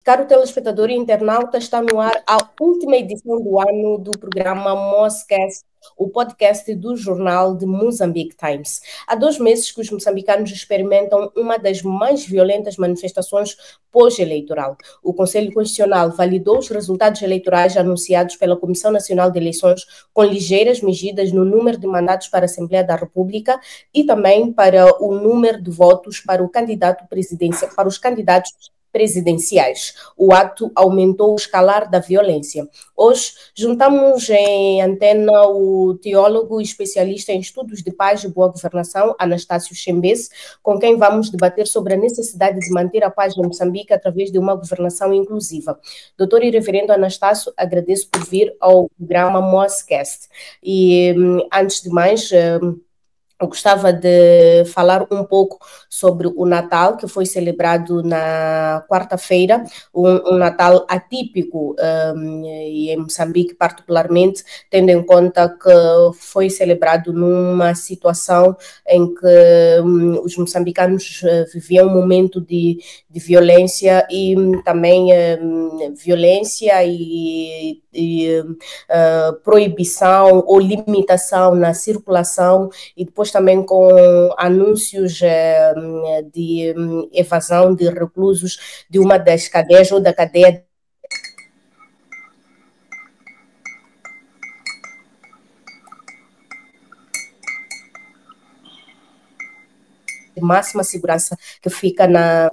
Caro telespectador e internauta, está no ar a última edição do ano do programa Moscast, o podcast do jornal de Mozambique Times. Há 2 meses que os moçambicanos experimentam uma das mais violentas manifestações pós-eleitoral. O Conselho Constitucional validou os resultados eleitorais anunciados pela Comissão Nacional de Eleições com ligeiras medidas no número de mandatos para a Assembleia da República e também para o número de votos para o candidato presidencial, para os candidatos presidenciais. O ato aumentou o escalar da violência. Hoje, juntamos em antena o teólogo e especialista em estudos de paz e boa governação, Anastácio Chembese, com quem vamos debater sobre a necessidade de manter a paz em Moçambique através de uma governação inclusiva. Doutor e reverendo Anastácio, agradeço por vir ao programa Moscast. E, antes de mais, eu gostava de falar um pouco sobre o Natal, que foi celebrado na quarta-feira, um Natal atípico, e em Moçambique particularmente, tendo em conta que foi celebrado numa situação em que os moçambicanos viviam um momento de violência e também violência e proibição ou limitação na circulação e depois também com anúncios de evasão de reclusos de uma das cadeias ou da cadeia de máxima segurança que fica na...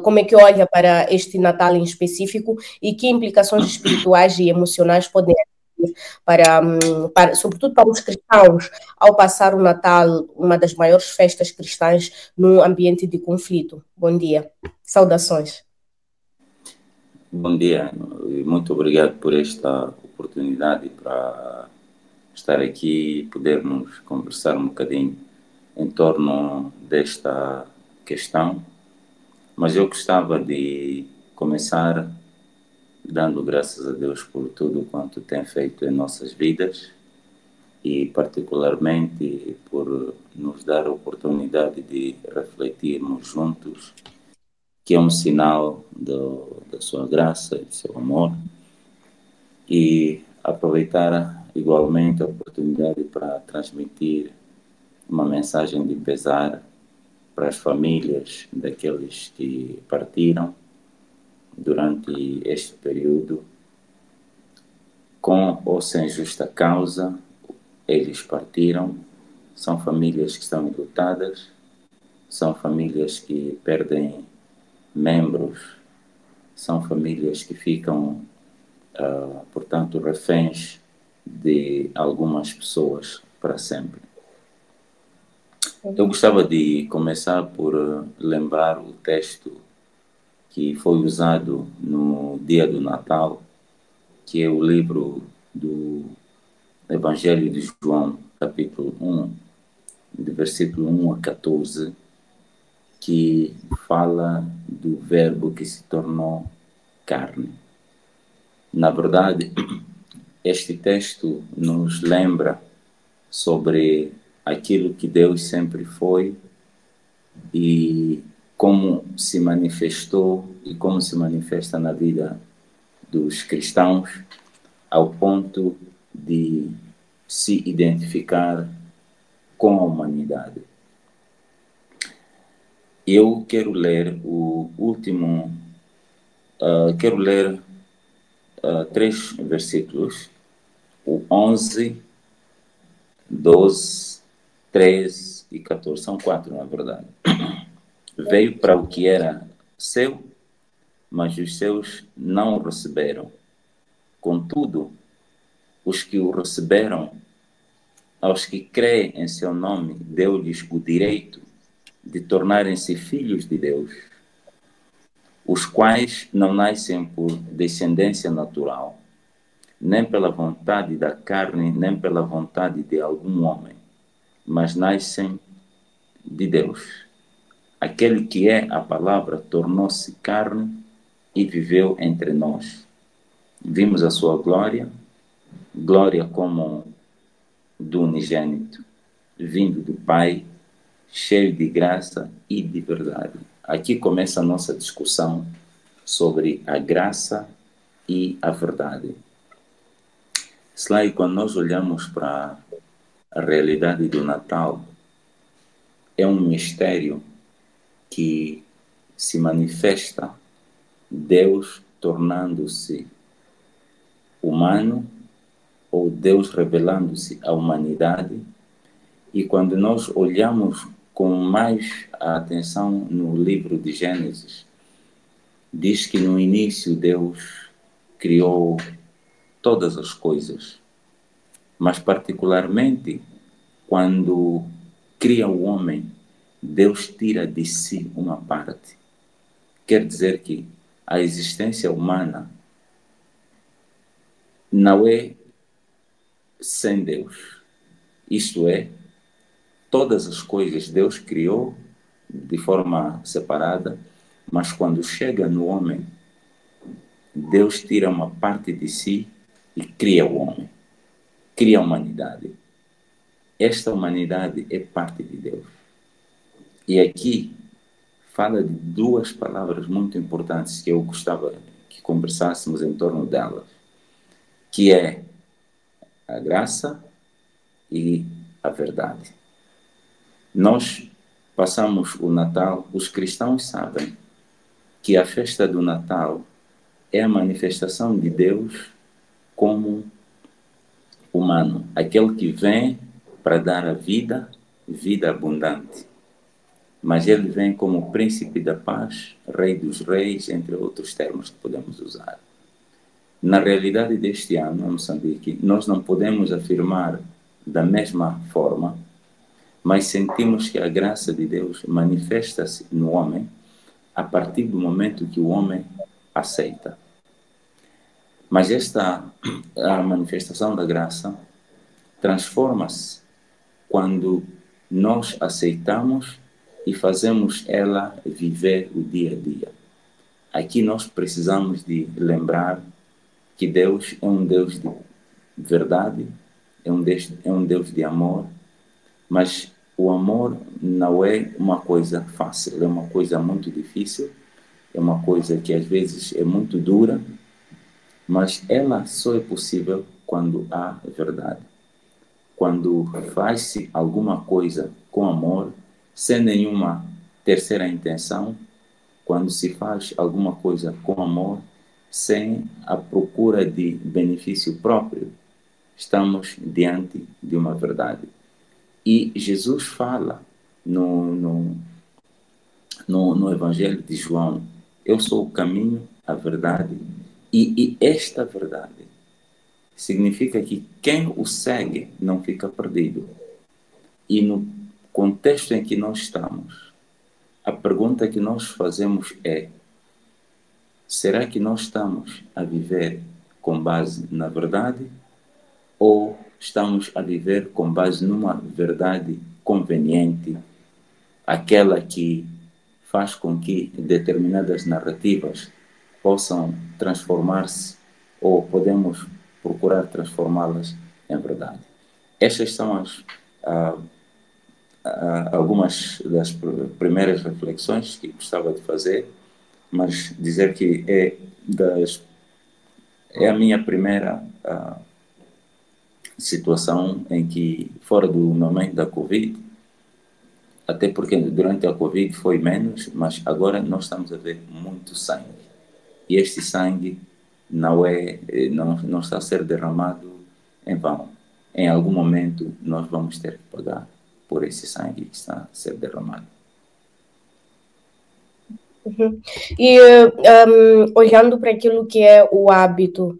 como é que olha para este Natal em específico e que implicações espirituais e emocionais podem sobretudo para os cristãos, ao passar o Natal, uma das maiores festas cristãs, num ambiente de conflito. Bom dia. Saudações. Bom dia e muito obrigado por esta oportunidade para estar aqui e podermos conversar um bocadinho em torno desta questão. Mas eu gostava de começar dando graças a Deus por tudo quanto tem feito em nossas vidas e particularmente por nos dar a oportunidade de refletirmos juntos, que é um sinal da sua graça e do seu amor, e aproveitar igualmente a oportunidade para transmitir uma mensagem de pesar para as famílias daqueles que partiram durante este período, com ou sem justa causa. Eles partiram, são famílias que estão enlutadas, são famílias que perdem membros, são famílias que ficam, portanto, reféns de algumas pessoas para sempre. Eu gostava de começar por lembrar o texto que foi usado no dia do Natal, que é o livro do Evangelho de João, capítulo 1, de versículo 1 a 14, que fala do verbo que se tornou carne. Na verdade, este texto nos lembra sobre aquilo que Deus sempre foi e como se manifestou e como se manifesta na vida dos cristãos, ao ponto de se identificar com a humanidade. Eu quero ler o último, quero ler 3 versículos, o 11, 12, 13 e 14, são 4 na verdade. Veio para o que era seu, mas os seus não o receberam. Contudo, os que o receberam, aos que creem em seu nome, deu-lhes o direito de tornarem-se filhos de Deus, os quais não nascem por descendência natural, nem pela vontade da carne, nem pela vontade de algum homem, mas nascem de Deus. Aquele que é a palavra tornou-se carne e viveu entre nós. Vimos a sua glória, glória como do unigênito, vindo do Pai, cheio de graça e de verdade. Aqui começa a nossa discussão sobre a graça e a verdade. Sly, quando nós olhamos para a realidade do Natal, é um mistério que se manifesta Deus tornando-se humano ou Deus revelando-se à humanidade. E quando nós olhamos com mais atenção no livro de Gênesis, diz que no início Deus criou todas as coisas, mas particularmente quando cria o homem, Deus tira de si uma parte. Quer dizer que a existência humana não é sem Deus. Isto é, todas as coisas Deus criou de forma separada, mas quando chega no homem, Deus tira uma parte de si e cria o homem, cria a humanidade. Esta humanidade é parte de Deus. E aqui fala de duas palavras muito importantes que eu gostava que conversássemos em torno delas, que é a graça e a verdade. Nós passamos o Natal, os cristãos sabem que a festa do Natal é a manifestação de Deus como humano, aquele que vem para dar a vida, vida abundante. Mas ele vem como príncipe da paz, rei dos reis, entre outros termos que podemos usar. Na realidade deste ano, em Moçambique, nós não podemos afirmar da mesma forma, mas sentimos que a graça de Deus manifesta-se no homem a partir do momento que o homem aceita. Mas a manifestação da graça transforma-se quando nós aceitamos e fazemos ela viver o dia a dia. Aqui nós precisamos de lembrar que Deus é um Deus de verdade, é um Deus de amor, mas o amor não é uma coisa fácil, é uma coisa muito difícil, é uma coisa que às vezes é muito dura, mas ela só é possível quando há verdade. Quando faz-se alguma coisa com amor, sem nenhuma terceira intenção, quando se faz alguma coisa com amor, sem a procura de benefício próprio, estamos diante de uma verdade. E Jesus fala no Evangelho de João, eu sou o caminho, a verdade, e esta verdade significa que quem o segue não fica perdido. E no contexto em que nós estamos, a pergunta que nós fazemos é: será que nós estamos a viver com base na verdade ou estamos a viver com base numa verdade conveniente, aquela que faz com que determinadas narrativas possam transformar-se ou podemos procurar transformá-las em verdade? Estas são algumas das primeiras reflexões que gostava de fazer, mas dizer que é a minha primeira situação em que, fora do momento da Covid, até porque durante a Covid foi menos, mas agora nós estamos a ver muito sangue. E este sangue não está a ser derramado em vão. Em algum momento nós vamos ter que pagar por esse sangue que está a ser derramado. Uhum. E olhando para aquilo que é o hábito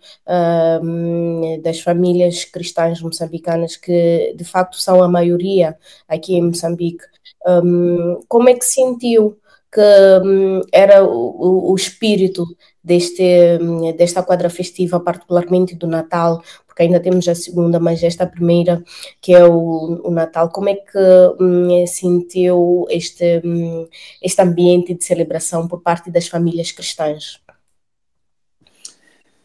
das famílias cristãs moçambicanas, que de facto são a maioria aqui em Moçambique, como é que sentiu que era o espírito desta quadra festiva, particularmente do Natal, porque ainda temos a segunda, mas esta primeira, que é o Natal, como é que sentiu este ambiente de celebração por parte das famílias cristãs?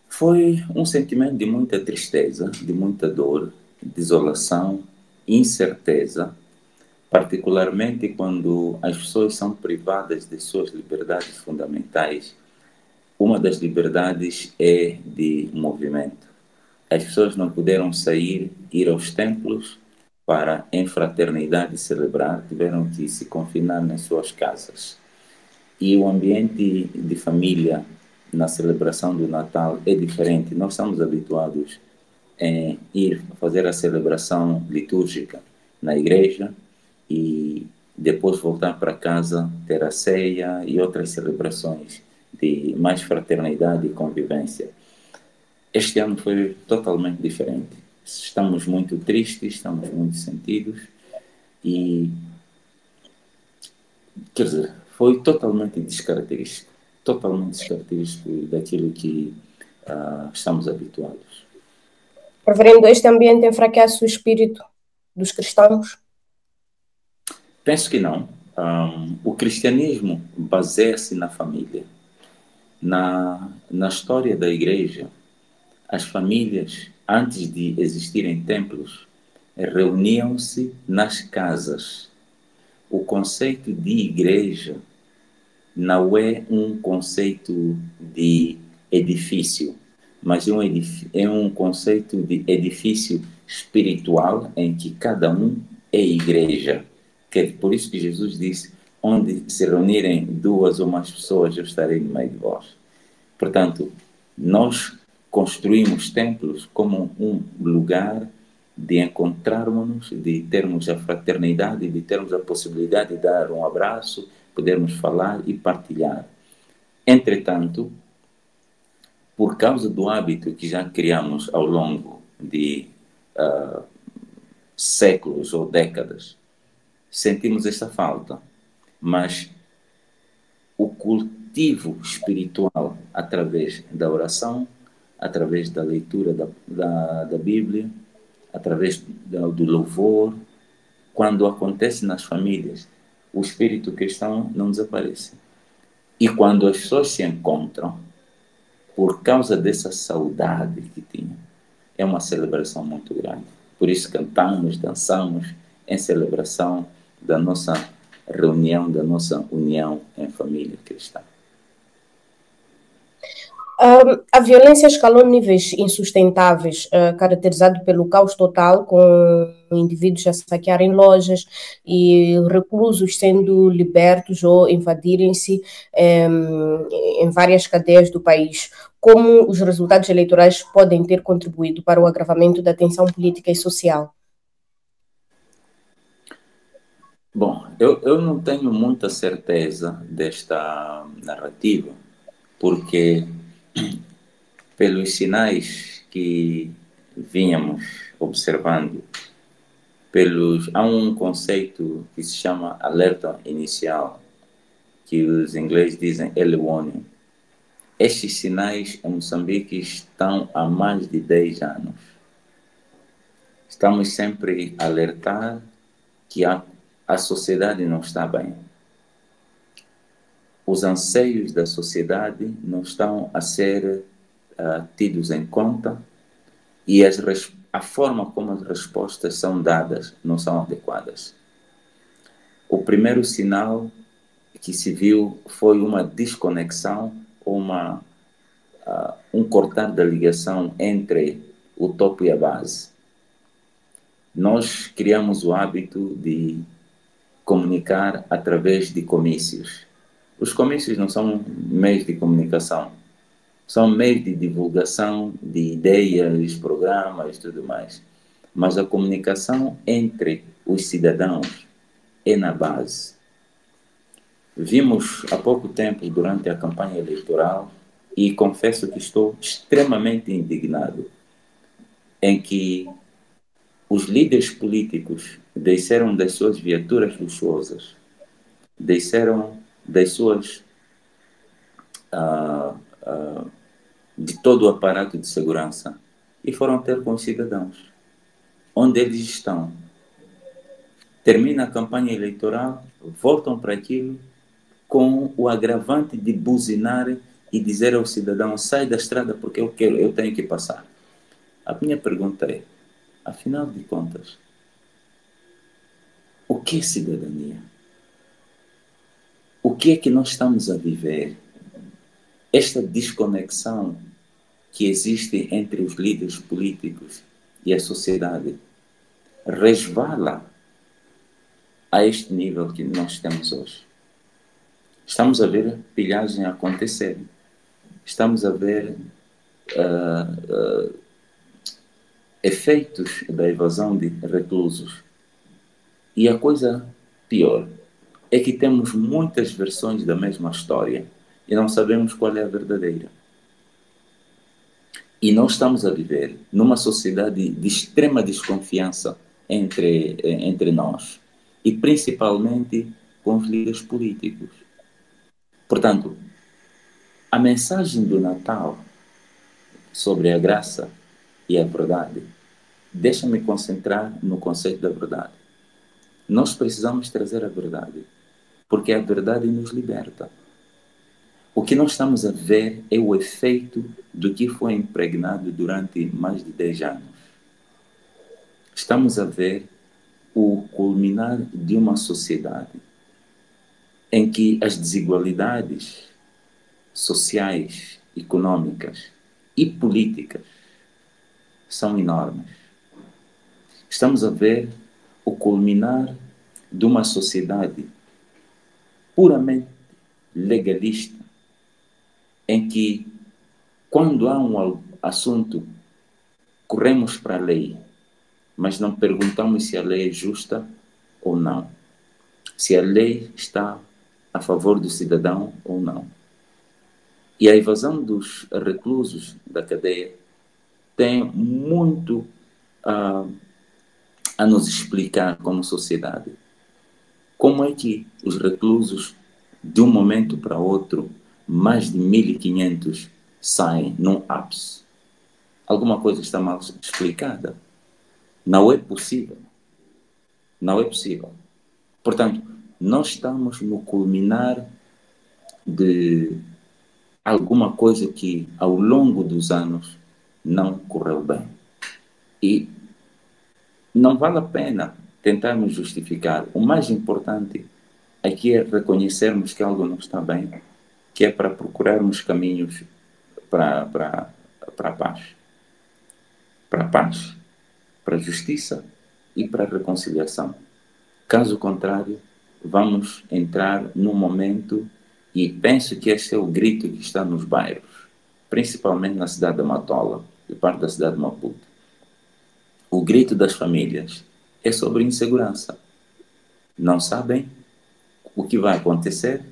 Foi um sentimento de muita tristeza, de muita dor, desolação, incerteza, particularmente quando as pessoas são privadas de suas liberdades fundamentais uma das liberdades é de movimento. As pessoas não puderam sair, ir aos templos para, em fraternidade, celebrar, tiveram que se confinar nas suas casas. E o ambiente de família na celebração do Natal é diferente. Nós estamos habituados a ir fazer a celebração litúrgica na igreja e depois voltar para casa, ter a ceia e outras celebrações de mais fraternidade e convivência. Este ano foi totalmente diferente. Estamos muito tristes, estamos muito sentidos e, quer dizer, foi totalmente descaracterístico daquilo que estamos habituados. Reverendo, este ambiente enfraquece o espírito dos cristãos? Penso que não. O cristianismo baseia-se na família. Na história da igreja, as famílias, antes de existirem templos, reuniam-se nas casas. O conceito de igreja não é um conceito de edifício, mas é um conceito de edifício espiritual em que cada um é igreja. Que é por isso que Jesus disse: onde se reunirem duas ou mais pessoas, eu estarei no meio de vós. Portanto, nós construímos templos como um lugar de encontrarmos-nos, de termos a fraternidade, de termos a possibilidade de dar um abraço, podermos falar e partilhar. Entretanto, por causa do hábito que já criamos ao longo de séculos ou décadas, sentimos essa falta. Mas o cultivo espiritual através da oração, através da leitura da Bíblia, através do louvor, quando acontece nas famílias, o espírito cristão não desaparece. E quando as pessoas se encontram, por causa dessa saudade que tinham, é uma celebração muito grande. Por isso cantamos, dançamos em celebração da nossa reunião, da nossa união em família cristã. A violência escalou níveis insustentáveis, caracterizado pelo caos total, com indivíduos a saquearem lojas e reclusos sendo libertos ou invadirem-se em várias cadeias do país. Como os resultados eleitorais podem ter contribuído para o agravamento da tensão política e social? Bom, eu não tenho muita certeza desta narrativa, porque pelos sinais que vínhamos observando, há um conceito que se chama alerta inicial, que os ingleses dizem early warning. Estes sinais em Moçambique estão há mais de 10 anos. Estamos sempre a alertar que a sociedade não está bem. Os anseios da sociedade não estão a ser tidos em conta e a forma como as respostas são dadas não são adequadas. O primeiro sinal que se viu foi uma desconexão, um cortar da ligação entre o topo e a base. Nós criamos o hábito de comunicar através de comícios. Os comícios não são meios de comunicação, são meios de divulgação de ideias, programas e tudo mais. Mas a comunicação entre os cidadãos é na base. Vimos há pouco tempo, durante a campanha eleitoral, e confesso que estou extremamente indignado, em que os líderes políticos desceram das suas viaturas luxuosas, desceram das suas de todo o aparato de segurança e foram ter com os cidadãos. Onde eles estão? Termina a campanha eleitoral, voltam para aquilo com o agravante de buzinar e dizer ao cidadão: sai da estrada porque eu tenho que passar. A minha pergunta é, afinal de contas, o que é cidadania? O que é que nós estamos a viver? esta desconexão que existe entre os líderes políticos e a sociedade resvala a este nível que nós temos hoje. Estamos a ver pilhagem acontecer. Estamos a ver efeitos da evasão de reclusos. E a coisa pior é que temos muitas versões da mesma história e não sabemos qual é a verdadeira. E nós estamos a viver numa sociedade de extrema desconfiança entre nós, e principalmente com os líderes políticos. Portanto, a mensagem do Natal sobre a graça e a verdade deixa-me concentrar no conceito da verdade. Nós precisamos trazer a verdade, porque a verdade nos liberta. O que nós estamos a ver é o efeito do que foi impregnado durante mais de 10 anos. Estamos a ver o culminar de uma sociedade em que as desigualdades sociais, econômicas e políticas são enormes. Estamos a ver o culminar de uma sociedade puramente legalista, em que, quando há um assunto, corremos para a lei, mas não perguntamos se a lei é justa ou não, se a lei está a favor do cidadão ou não. E a evasão dos reclusos da cadeia tem muito a nos explicar como sociedade. Como é que os reclusos, de um momento para outro, mais de 1.500 saem num ápice? Alguma coisa está mal explicada. Não é possível. Não é possível. Portanto, nós estamos no culminar de alguma coisa que, ao longo dos anos, não correu bem. E não vale a pena tentarmos justificar. O mais importante aqui é reconhecermos que algo não está bem, que é para procurarmos caminhos para a paz. Para a paz, para a justiça e para a reconciliação. Caso contrário, vamos entrar num momento, e penso que esse é o grito que está nos bairros, principalmente na cidade de Matola e parte da cidade de Maputo. O grito das famílias é sobre insegurança. Não sabem o que vai acontecer.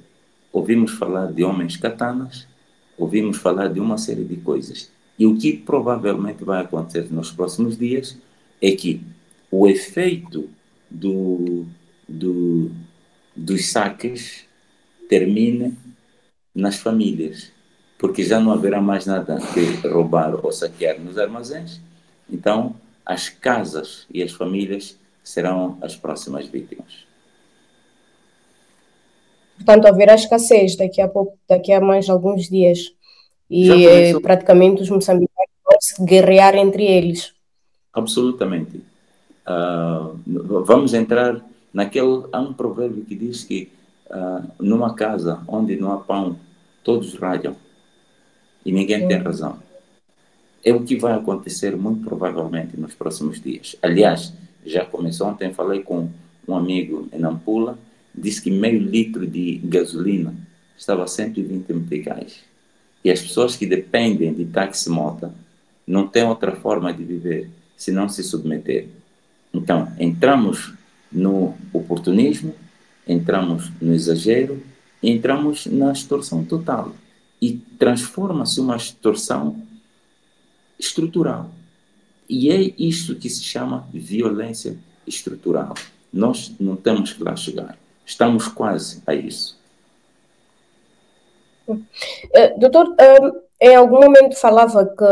Ouvimos falar de homens katanas, ouvimos falar de uma série de coisas. E o que provavelmente vai acontecer nos próximos dias é que o efeito dos saques termine nas famílias, porque já não haverá mais nada que roubar ou saquear nos armazéns. Então, as casas e as famílias serão as próximas vítimas. Portanto, haverá escassez daqui a pouco, daqui a mais alguns dias. E praticamente os moçambicanos vão se guerrear entre eles. Absolutamente. Vamos entrar naquele... Há um provérbio que diz que numa casa onde não há pão, todos ralham. E ninguém tem razão. É o que vai acontecer muito provavelmente nos próximos dias. Aliás, já começou ontem, falei com um amigo em Nampula, disse que meio litro de gasolina estava a 120 meticais. E as pessoas que dependem de táxi-moto não têm outra forma de viver se não se submeter. Então, entramos no oportunismo, entramos no exagero, entramos na extorsão total. E transforma-se uma extorsão estrutural. E é isso que se chama violência estrutural. Nós não temos que lá chegar. Estamos quase a isso. Doutor, em algum momento falava que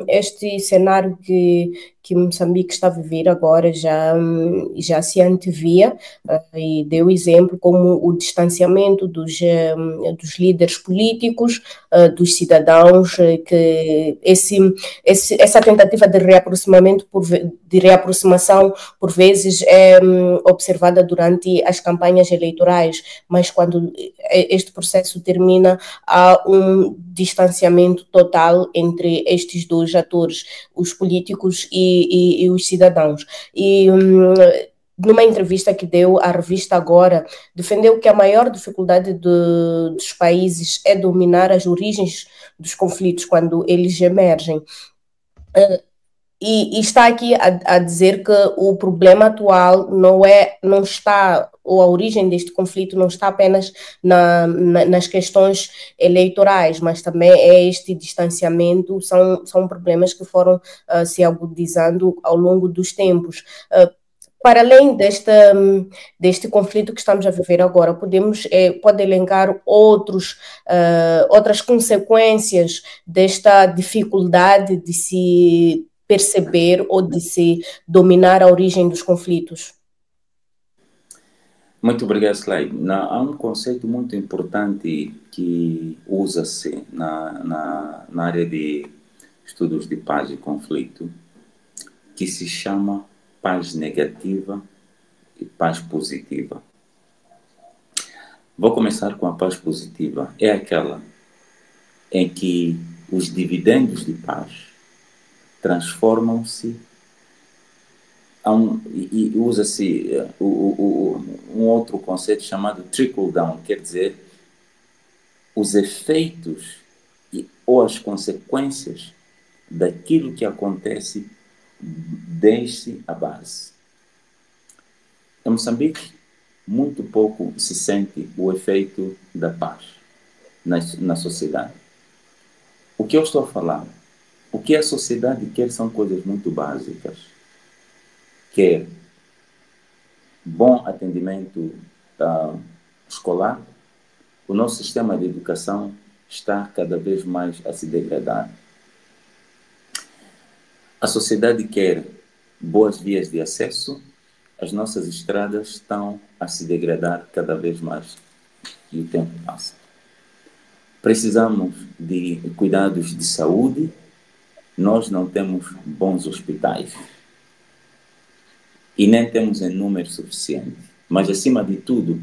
este cenário que que Moçambique está a viver agora já se antevia, e deu exemplo como o distanciamento dos líderes políticos, dos cidadãos, que essa tentativa de reaproximação por vezes é observada durante as campanhas eleitorais, mas quando este processo termina, há um distanciamento total entre estes dois atores, os políticos e os cidadãos. E numa entrevista que deu à revista Agora, defendeu que a maior dificuldade dos países é dominar as origens dos conflitos quando eles emergem. E está aqui a dizer que o problema atual não está, ou a origem deste conflito não está apenas nas questões eleitorais, mas também é este distanciamento, são problemas que foram se agudizando ao longo dos tempos. Para além deste conflito que estamos a viver agora, pode elencar outras consequências desta dificuldade de se perceber ou de se dominar a origem dos conflitos? Muito obrigado, Slade. Há um conceito muito importante que usa-se na área de estudos de paz e conflito, que se chama paz negativa e paz positiva. Vou começar com a paz positiva. É aquela em que os dividendos de paz transformam-se e usa-se um outro conceito chamado trickle down, quer dizer, os efeitos ou as consequências daquilo que acontece desde a base. Em Moçambique, muito pouco se sente o efeito da paz na sociedade. O que eu estou a falar? O que a sociedade quer são coisas muito básicas. Quer bom atendimento escolar. O nosso sistema de educação está cada vez mais a se degradar. A sociedade quer boas vias de acesso. As nossas estradas estão a se degradar cada vez mais e o tempo passa. Precisamos de cuidados de saúde. Nós não temos bons hospitais e nem temos em número suficiente. Mas, acima de tudo,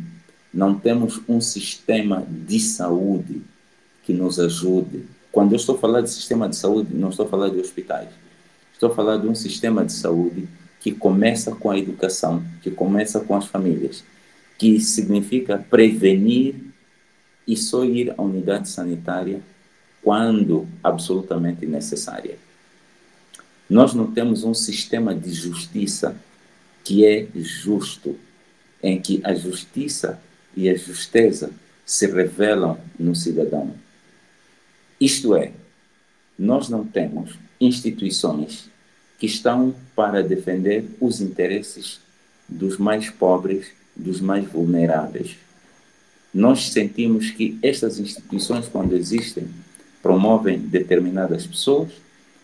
não temos um sistema de saúde que nos ajude. Quando eu estou a falar de sistema de saúde, não estou a falar de hospitais. Estou a falar de um sistema de saúde que começa com a educação, que começa com as famílias, que significa prevenir e só ir à unidade sanitária quando absolutamente necessária. Nós não temos um sistema de justiça que é justo, em que a justiça e a justeza se revelam no cidadão. Isto é, nós não temos instituições que estão para defender os interesses dos mais pobres, dos mais vulneráveis. Nós sentimos que estas instituições, quando existem, promovem determinadas pessoas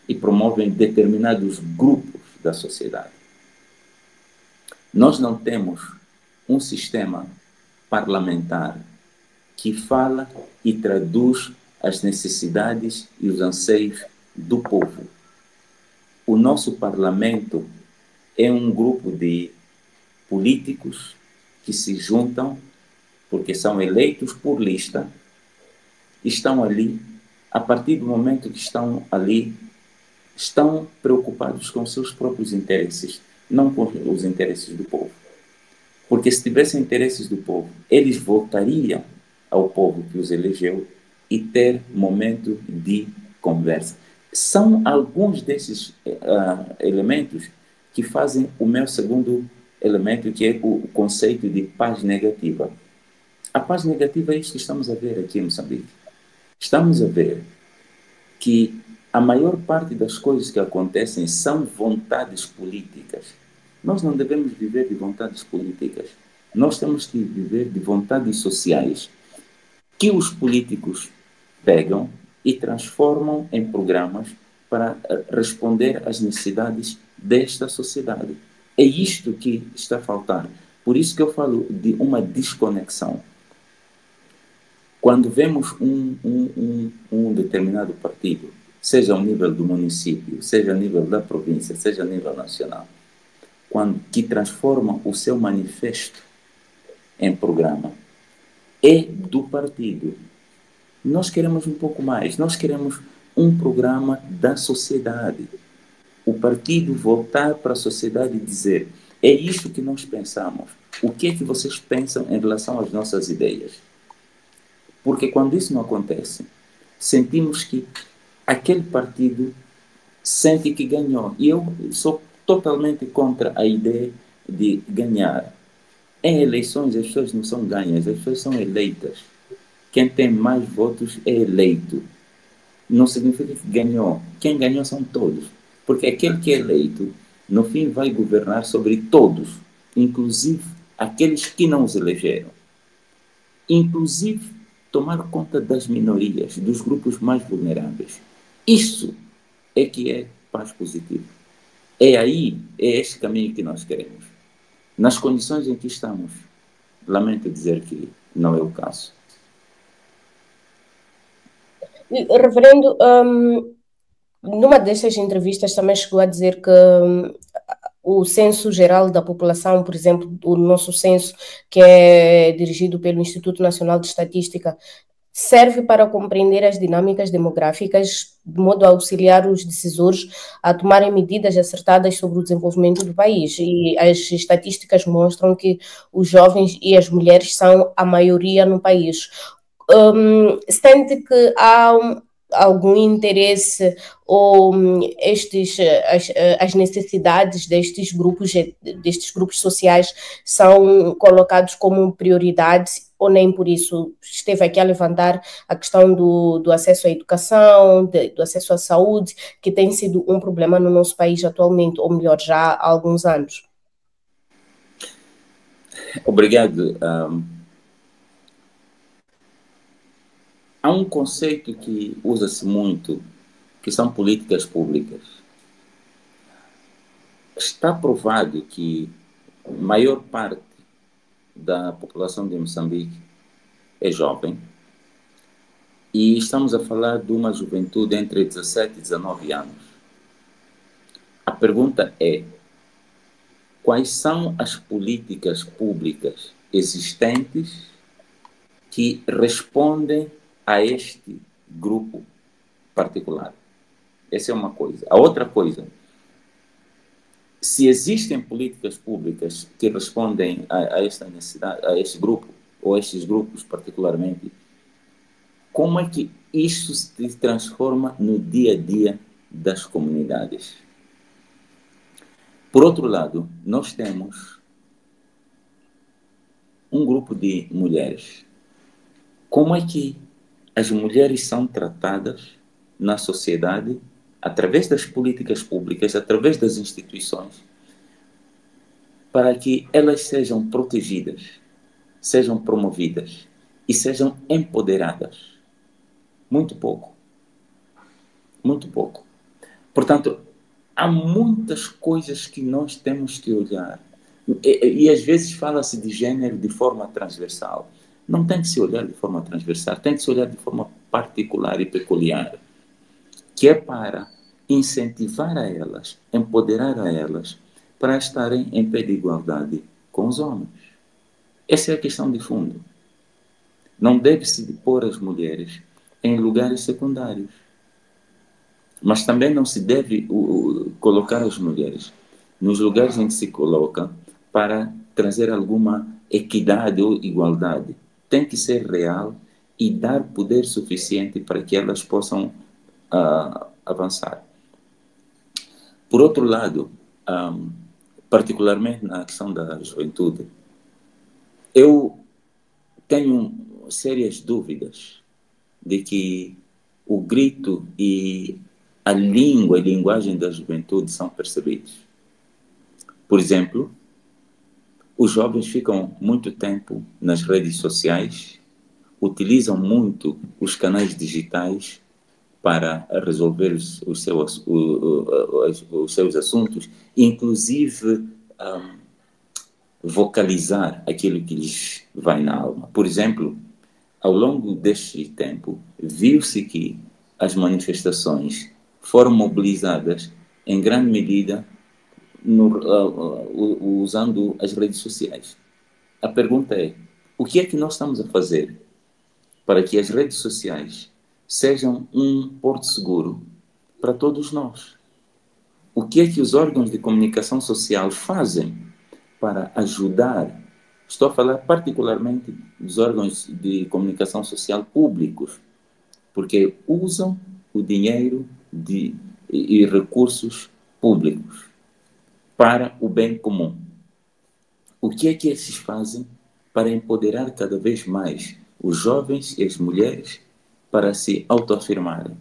e promovem determinados grupos da sociedade. Nós não temos um sistema parlamentar que fala e traduz as necessidades e os anseios do povo. O nosso parlamento é um grupo de políticos que se juntam porque são eleitos por lista, estão ali, a partir do momento que estão ali, estão preocupados com seus próprios interesses, não com os interesses do povo. Porque se tivessem interesses do povo, eles votariam ao povo que os elegeu e ter momento de conversa. São alguns desses elementos que fazem o meu segundo elemento, que é o conceito de paz negativa. A paz negativa é isso que estamos a ver aqui em Moçambique. Estamos a ver que a maior parte das coisas que acontecem são vontades políticas. Nós não devemos viver de vontades políticas. Nós temos que viver de vontades sociais que os políticos pegam e transformam em programas para responder às necessidades desta sociedade. É isto que está a faltar. Por isso que eu falo de uma desconexão. Quando vemos um determinado partido, seja ao nível do município, seja a nível da província, seja a nível nacional, que transforma o seu manifesto em programa, é do partido. Nós queremos um pouco mais. Nós queremos um programa da sociedade. O partido voltar para a sociedade e dizer: é isto que nós pensamos. O que é que vocês pensam em relação às nossas ideias? Porque quando isso não acontece, sentimos que aquele partido sente que ganhou. E eu sou totalmente contra a ideia de ganhar. Em eleições, as pessoas não são ganhas, as pessoas são eleitas. Quem tem mais votos é eleito. Não significa que ganhou. Quem ganhou são todos. Porque aquele que é eleito, no fim, vai governar sobre todos, inclusive aqueles que não os elegeram. Inclusive, tomar conta das minorias, dos grupos mais vulneráveis. Isso é que é paz positiva. É este caminho que nós queremos. Nas condições em que estamos, lamento dizer que não é o caso. Reverendo, numa destas entrevistas também chegou a dizer que o censo geral da população, por exemplo, o nosso censo, que é dirigido pelo Instituto Nacional de Estatística, serve para compreender as dinâmicas demográficas, de modo a auxiliar os decisores a tomarem medidas acertadas sobre o desenvolvimento do país. E as estatísticas mostram que os jovens e as mulheres são a maioria no país. Sente que há algum interesse ou as necessidades destes grupos sociais são colocados como prioridade, ou nem por isso? Esteve aqui a levantar a questão do acesso à educação, do acesso à saúde, que tem sido um problema no nosso país atualmente, ou melhor, já há alguns anos. Obrigado. Há um conceito que usa-se muito, que são políticas públicas. Está provado que a maior parte da população de Moçambique é jovem, e estamos a falar de uma juventude entre 17 e 19 anos. A pergunta é: quais são as políticas públicas existentes que respondem a este grupo particular? Essa é uma coisa. A outra coisa: se existem políticas públicas que respondem a esta necessidade, a este grupo, ou a estes grupos particularmente, como é que isso se transforma no dia a dia das comunidades? Por outro lado, nós temos um grupo de mulheres. Como é que as mulheres são tratadas na sociedade através das políticas públicas, através das instituições, para que elas sejam protegidas, sejam promovidas e sejam empoderadas? Muito pouco. Muito pouco. Portanto, há muitas coisas que nós temos que olhar. E às vezes fala-se de gênero de forma transversal. Não tem que se olhar de forma transversal, tem que se olhar de forma particular e peculiar, que é para incentivar a elas, empoderar a elas, para estarem em pé de igualdade com os homens. Essa é a questão de fundo. Não deve-se pôr as mulheres em lugares secundários. Mas também não se deve colocar as mulheres nos lugares em que se coloca para trazer alguma equidade ou igualdade. Tem que ser real e dar poder suficiente para que elas possam avançar. Por outro lado, particularmente na questão da juventude, eu tenho sérias dúvidas de que o grito e a língua e linguagem da juventude são percebidos. Por exemplo, os jovens ficam muito tempo nas redes sociais, utilizam muito os canais digitais para resolver os seus assuntos, inclusive vocalizar aquilo que lhes vai na alma. Por exemplo, ao longo deste tempo, viu-se que as manifestações foram mobilizadas em grande medida usando as redes sociais. A pergunta é, o que é que nós estamos a fazer para que as redes sociais sejam um porto seguro para todos nós? O que é que os órgãos de comunicação social fazem para ajudar? Estou a falar particularmente dos órgãos de comunicação social públicos, porque usam o dinheiro e recursos públicos para o bem comum. O que é que esses fazem para empoderar cada vez mais os jovens e as mulheres para se autoafirmarem?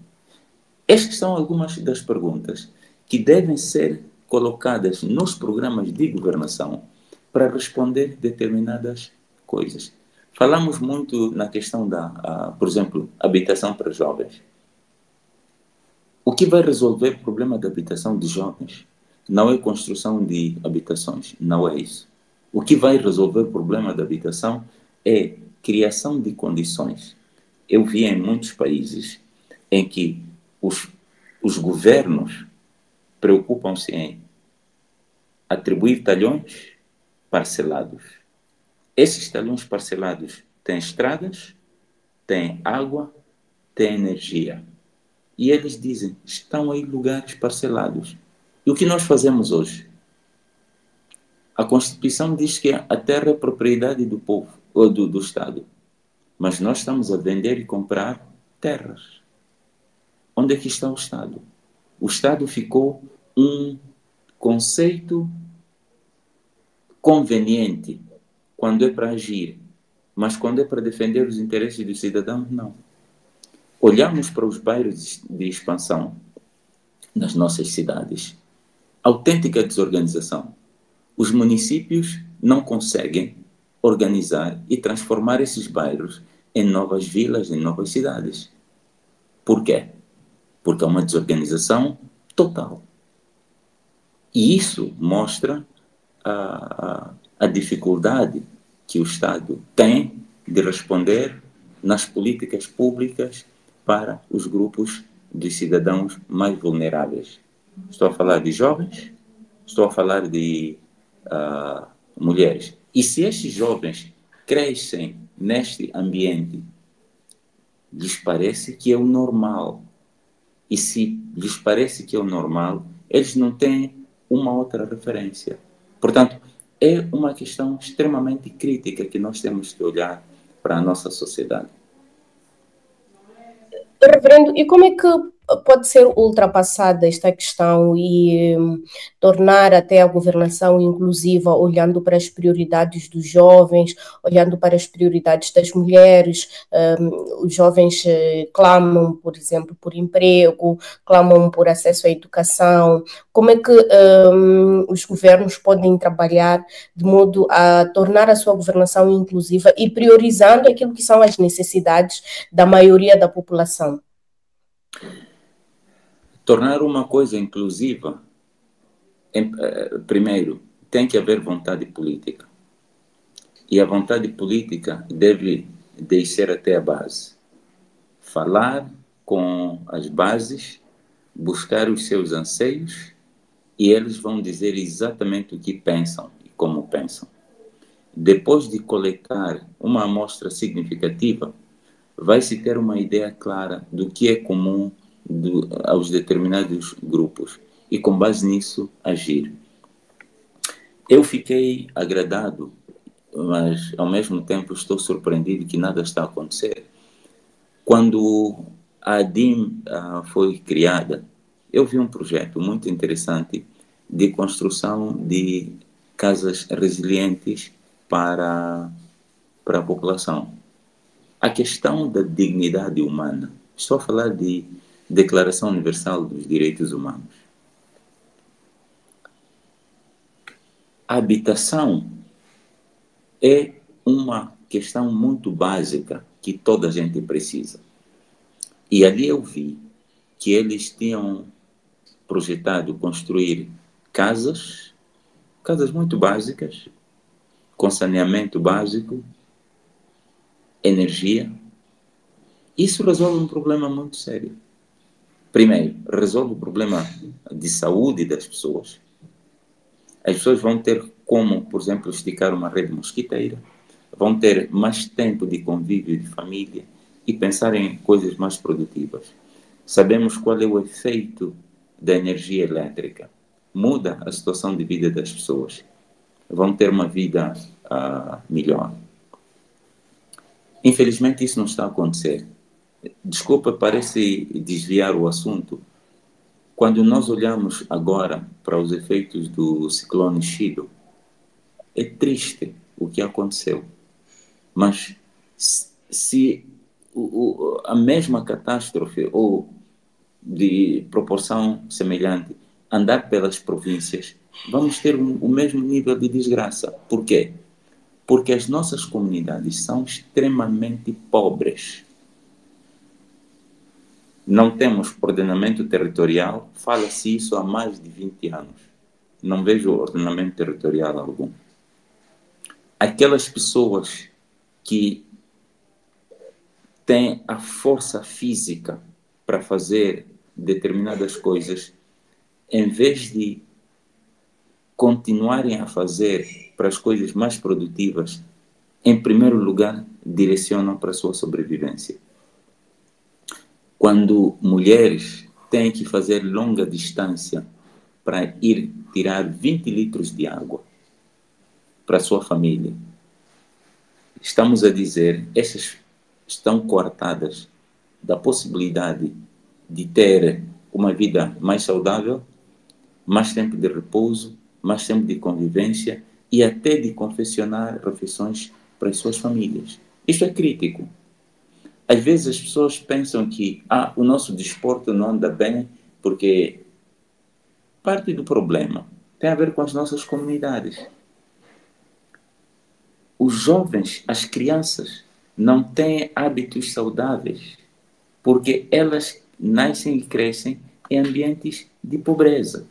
Estas são algumas das perguntas que devem ser colocadas nos programas de governação para responder determinadas coisas. Falamos muito na questão por exemplo, habitação para jovens. O que vai resolver o problema da habitação de jovens não é construção de habitações, não é isso. O que vai resolver o problema da habitação é criação de condições. Eu vi em muitos países em que os governos preocupam-se em atribuir talhões parcelados. Esses talhões parcelados têm estradas, têm água, têm energia. E eles dizem, estão aí lugares parcelados. E o que nós fazemos hoje? A Constituição diz que a terra é propriedade do povo, ou do Estado. Mas nós estamos a vender e comprar terras. Onde é que está o Estado? O Estado ficou um conceito conveniente quando é para agir, mas quando é para defender os interesses dos cidadãos, não. Olhamos para os bairros de expansão nas nossas cidades. Autêntica desorganização. Os municípios não conseguem organizar e transformar esses bairros em novas vilas, em novas cidades. Por quê? Porque é uma desorganização total. E isso mostra a dificuldade que o Estado tem de responder nas políticas públicas para os grupos de cidadãos mais vulneráveis. Estou a falar de jovens, estou a falar de mulheres. E se estes jovens crescem neste ambiente, lhes parece que é o normal. E se lhes parece que é o normal, eles não têm uma outra referência. Portanto, é uma questão extremamente crítica que nós temos que olhar para a nossa sociedade. Reverendo, e como é que pode ser ultrapassada esta questão e tornar até a governação inclusiva, olhando para as prioridades dos jovens, olhando para as prioridades das mulheres? Os jovens clamam, por exemplo, por emprego, clamam por acesso à educação. Como é que os governos podem trabalhar de modo a tornar a sua governação inclusiva e priorizando aquilo que são as necessidades da maioria da população? Tornar uma coisa inclusiva, primeiro, tem que haver vontade política. E a vontade política deve descer até a base. Falar com as bases, buscar os seus anseios, e eles vão dizer exatamente o que pensam e como pensam. Depois de coletar uma amostra significativa, vai-se ter uma ideia clara do que é comum aos determinados grupos e, com base nisso, agir. Eu fiquei agradado, mas ao mesmo tempo estou surpreendido que nada está a acontecer. Quando a ADIM foi criada, eu vi um projeto muito interessante de construção de casas resilientes para a população. A questão da dignidade humana, estou a falar de Declaração Universal dos Direitos Humanos. A habitação é uma questão muito básica que toda a gente precisa. E ali eu vi que eles tinham projetado construir casas muito básicas, com saneamento básico, energia. Isso resolve um problema muito sério. Primeiro, resolve o problema de saúde das pessoas. As pessoas vão ter como, por exemplo, esticar uma rede mosquiteira, vão ter mais tempo de convívio de família e pensar em coisas mais produtivas. Sabemos qual é o efeito da energia elétrica. Muda a situação de vida das pessoas. Vão ter uma vida melhor. Infelizmente, isso não está a acontecer. Desculpa, parece desviar o assunto. Quando nós olhamos agora para os efeitos do ciclone Chido, é triste o que aconteceu. Mas se a mesma catástrofe ou de proporção semelhante andar pelas províncias, vamos ter o mesmo nível de desgraça. Por quê? Porque as nossas comunidades são extremamente pobres. Não temos ordenamento territorial, fala-se isso há mais de 20 anos. Não vejo ordenamento territorial algum. Aquelas pessoas que têm a força física para fazer determinadas coisas, em vez de continuarem a fazer para as coisas mais produtivas, em primeiro lugar, direcionam para a sua sobrevivência. Quando mulheres têm que fazer longa distância para ir tirar 20 litros de água para a sua família, estamos a dizer, essas estão coartadas da possibilidade de ter uma vida mais saudável, mais tempo de repouso, mais tempo de convivência e até de confeccionar refeições para as suas famílias. Isto é crítico. Às vezes as pessoas pensam que o nosso desporto não anda bem porque parte do problema tem a ver com as nossas comunidades. Os jovens, as crianças, não têm hábitos saudáveis porque elas nascem e crescem em ambientes de pobreza.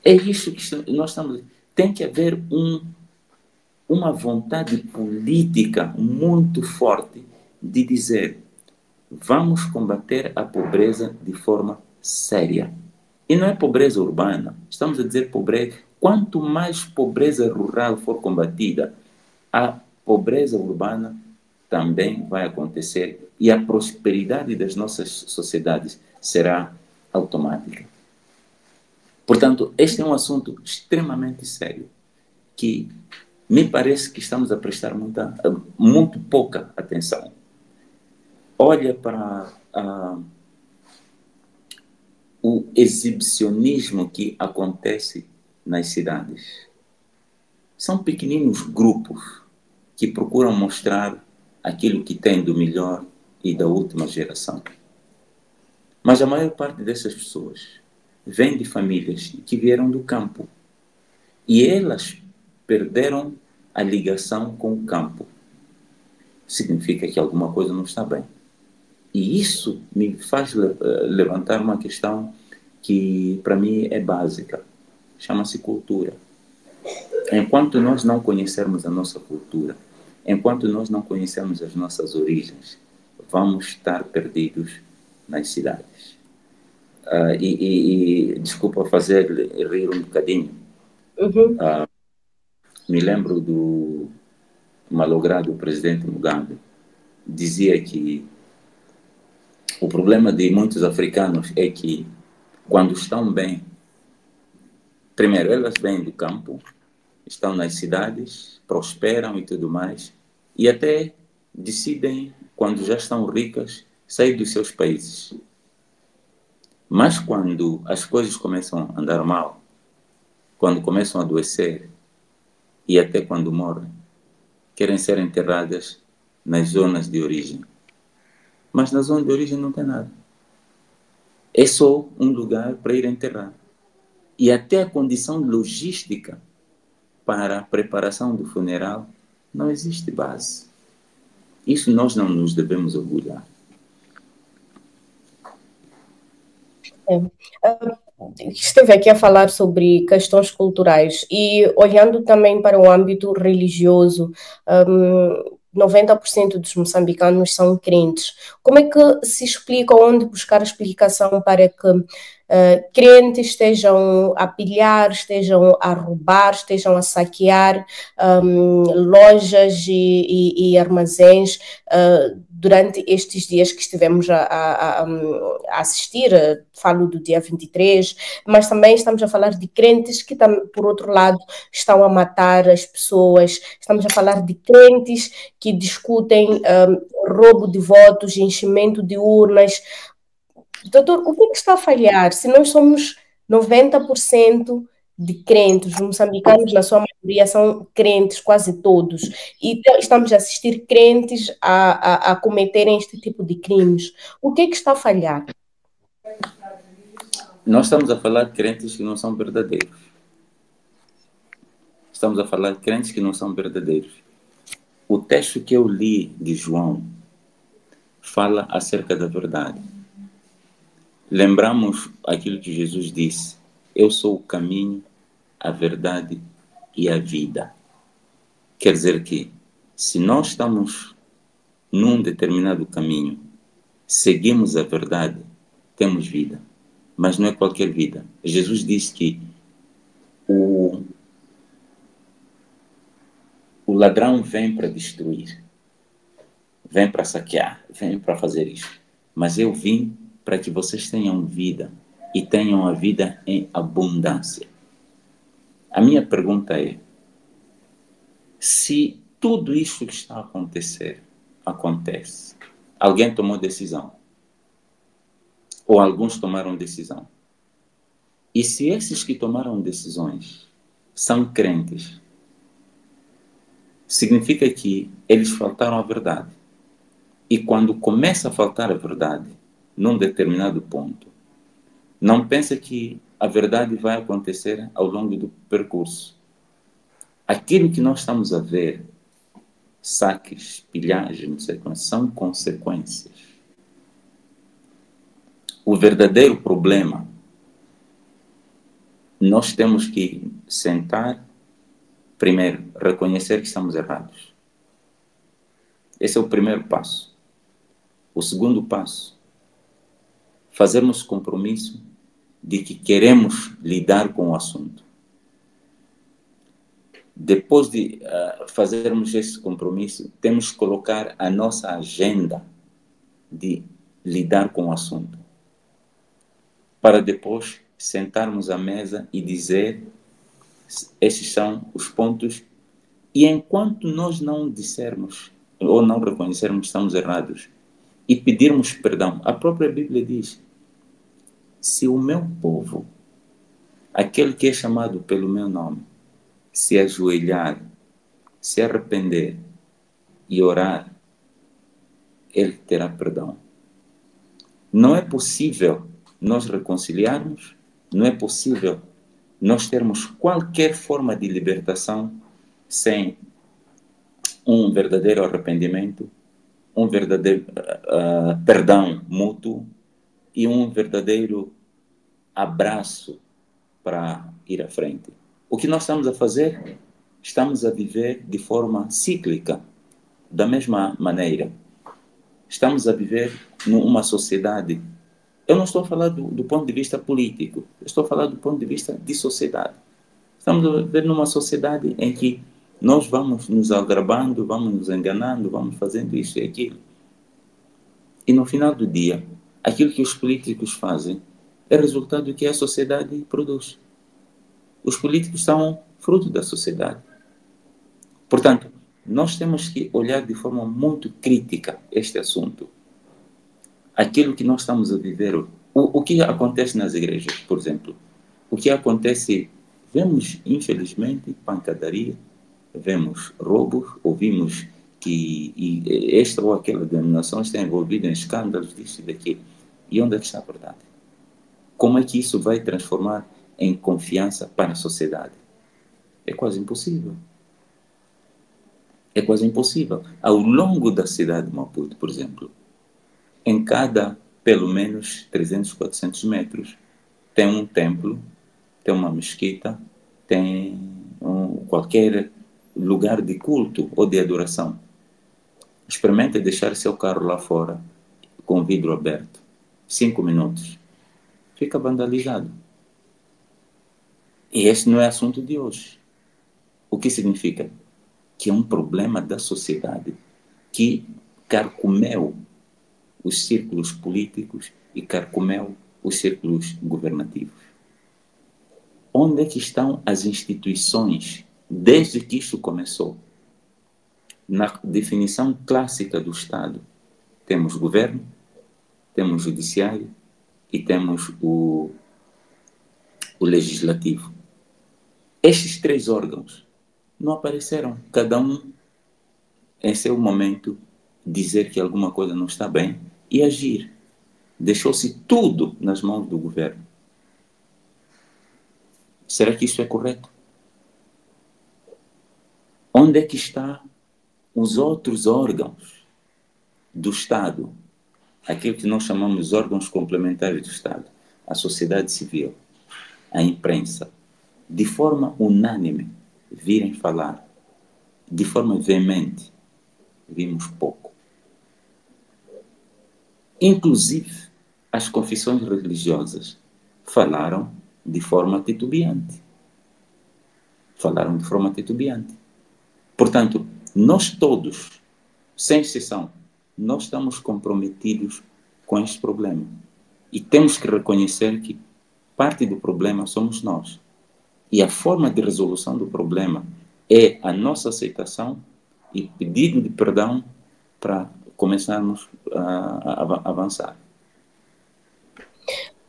É isso que nós estamos... Tem que haver uma vontade política muito forte de dizer: vamos combater a pobreza de forma séria. E não é pobreza urbana, estamos a dizer pobreza. Quanto mais pobreza rural for combatida, a pobreza urbana também vai acontecer e a prosperidade das nossas sociedades será automática. Portanto, este é um assunto extremamente sério que me parece que estamos a prestar muito pouca atenção. Olha para o exibicionismo que acontece nas cidades. São pequeninos grupos que procuram mostrar aquilo que têm do melhor e da última geração. Mas a maior parte dessas pessoas vem de famílias que vieram do campo e elas perderam a ligação com o campo. Significa que alguma coisa não está bem. E isso me faz levantar uma questão que para mim é básica. Chama-se cultura. Enquanto nós não conhecermos a nossa cultura, enquanto nós não conhecermos as nossas origens, vamos estar perdidos nas cidades. Desculpa fazer rir um bocadinho. Me lembro do malogrado presidente Mugabe. Dizia que o problema de muitos africanos é que, quando estão bem, primeiro, elas vêm do campo, estão nas cidades, prosperam e tudo mais, e até decidem, quando já estão ricas, sair dos seus países. Mas quando as coisas começam a andar mal, quando começam a adoecer e até quando morrem, querem ser enterradas nas zonas de origem. Mas na zona de origem não tem nada. É só um lugar para ir enterrar. E até a condição logística para a preparação do funeral não existe base. Isso nós não nos devemos orgulhar. É. Esteve aqui a falar sobre questões culturais e olhando também para o âmbito religioso, 90% dos moçambicanos são crentes. Como é que se explica, onde buscar a explicação para que crentes estejam a pilhar, estejam a roubar, estejam a saquear lojas e armazéns durante estes dias que estivemos a assistir? Falo do dia 23, mas também estamos a falar de crentes que, por outro lado, estão a matar as pessoas. Estamos a falar de crentes que discutem roubo de votos, enchimento de urnas. Doutor, o que é que está a falhar se nós somos 90% de crentes? Os moçambicanos, na sua maioria, são crentes, quase todos, e estamos a assistir crentes a cometerem este tipo de crimes. O que é que está a falhar? Nós estamos a falar de crentes que não são verdadeiros. Estamos a falar de crentes que não são verdadeiros. O texto que eu li de João fala acerca da verdade. Lembramos aquilo que Jesus disse: eu sou o caminho, a verdade e a vida. Quer dizer que, se nós estamos num determinado caminho, seguimos a verdade, temos vida. Mas não é qualquer vida. Jesus disse que o ladrão vem para destruir, vem para saquear, vem para fazer isso. Mas eu vim para que vocês tenham vida e tenham a vida em abundância. A minha pergunta é: se tudo isso que está a acontecer acontece, alguém tomou decisão? Ou alguns tomaram decisão? E se esses que tomaram decisões são crentes, significa que eles faltaram à verdade. E quando começa a faltar a verdade, num determinado ponto, não pensa que a verdade vai acontecer ao longo do percurso. Aquilo que nós estamos a ver, saques, pilhagens, não sei quantas, são consequências. O verdadeiro problema, nós temos que sentar, primeiro, reconhecer que estamos errados. Esse é o primeiro passo. O segundo passo, fazermos compromisso de que queremos lidar com o assunto. Depois de fazermos esse compromisso, temos que colocar a nossa agenda de lidar com o assunto, para depois sentarmos à mesa e dizer: esses são os pontos, e enquanto nós não dissermos ou não reconhecermos que estamos errados e pedirmos perdão, a própria Bíblia diz: se o meu povo, aquele que é chamado pelo meu nome, se ajoelhar, se arrepender e orar, ele terá perdão. Não é possível nós reconciliarmos, não é possível nós termos qualquer forma de libertação sem um verdadeiro arrependimento, um verdadeiro perdão mútuo e um verdadeiro abraço para ir à frente. O que nós estamos a fazer? Estamos a viver de forma cíclica, da mesma maneira. Estamos a viver numa sociedade. Eu não estou a falar do ponto de vista político, eu estou a falar do ponto de vista de sociedade. Estamos a viver numa sociedade em que nós vamos nos aldrabando, vamos nos enganando, vamos fazendo isso e aquilo. E no final do dia, aquilo que os políticos fazem é resultado do que a sociedade produz. Os políticos são fruto da sociedade. Portanto, nós temos que olhar de forma muito crítica este assunto. Aquilo que nós estamos a viver, o que acontece nas igrejas, por exemplo. O que acontece, vemos, infelizmente, pancadaria, vemos roubos, ouvimos que esta ou aquela denominação está envolvida em escândalos, disso e daquilo. E onde é que está a verdade? Como é que isso vai transformar em confiança para a sociedade? É quase impossível. É quase impossível. Ao longo da cidade de Maputo, por exemplo, em cada pelo menos 300, 400 metros, tem um templo, tem uma mesquita, tem qualquer lugar de culto ou de adoração. Experimente deixar seu carro lá fora, com o vidro aberto. 5 minutos. Fica vandalizado. E este não é assunto de hoje. O que significa? Que é um problema da sociedade que carcomeu os círculos políticos e carcomeu os círculos governativos. Onde é que estão as instituições desde que isto começou? Na definição clássica do Estado, temos governo, temos judiciário e temos o legislativo. Estes 3 órgãos não apareceram, cada um em seu momento dizer que alguma coisa não está bem e agir. Deixou-se tudo nas mãos do governo. Será que isso é correto? Onde é que estão os outros órgãos do Estado? Aquilo que nós chamamos de órgãos complementares do Estado. A sociedade civil, a imprensa, de forma unânime, virem falar. De forma veemente, vimos pouco. Inclusive, as confissões religiosas falaram de forma titubeante. Portanto, nós todos, sem exceção, nós estamos comprometidos com este problema. E temos que reconhecer que parte do problema somos nós. E a forma de resolução do problema é a nossa aceitação e pedido de perdão para começarmos a avançar.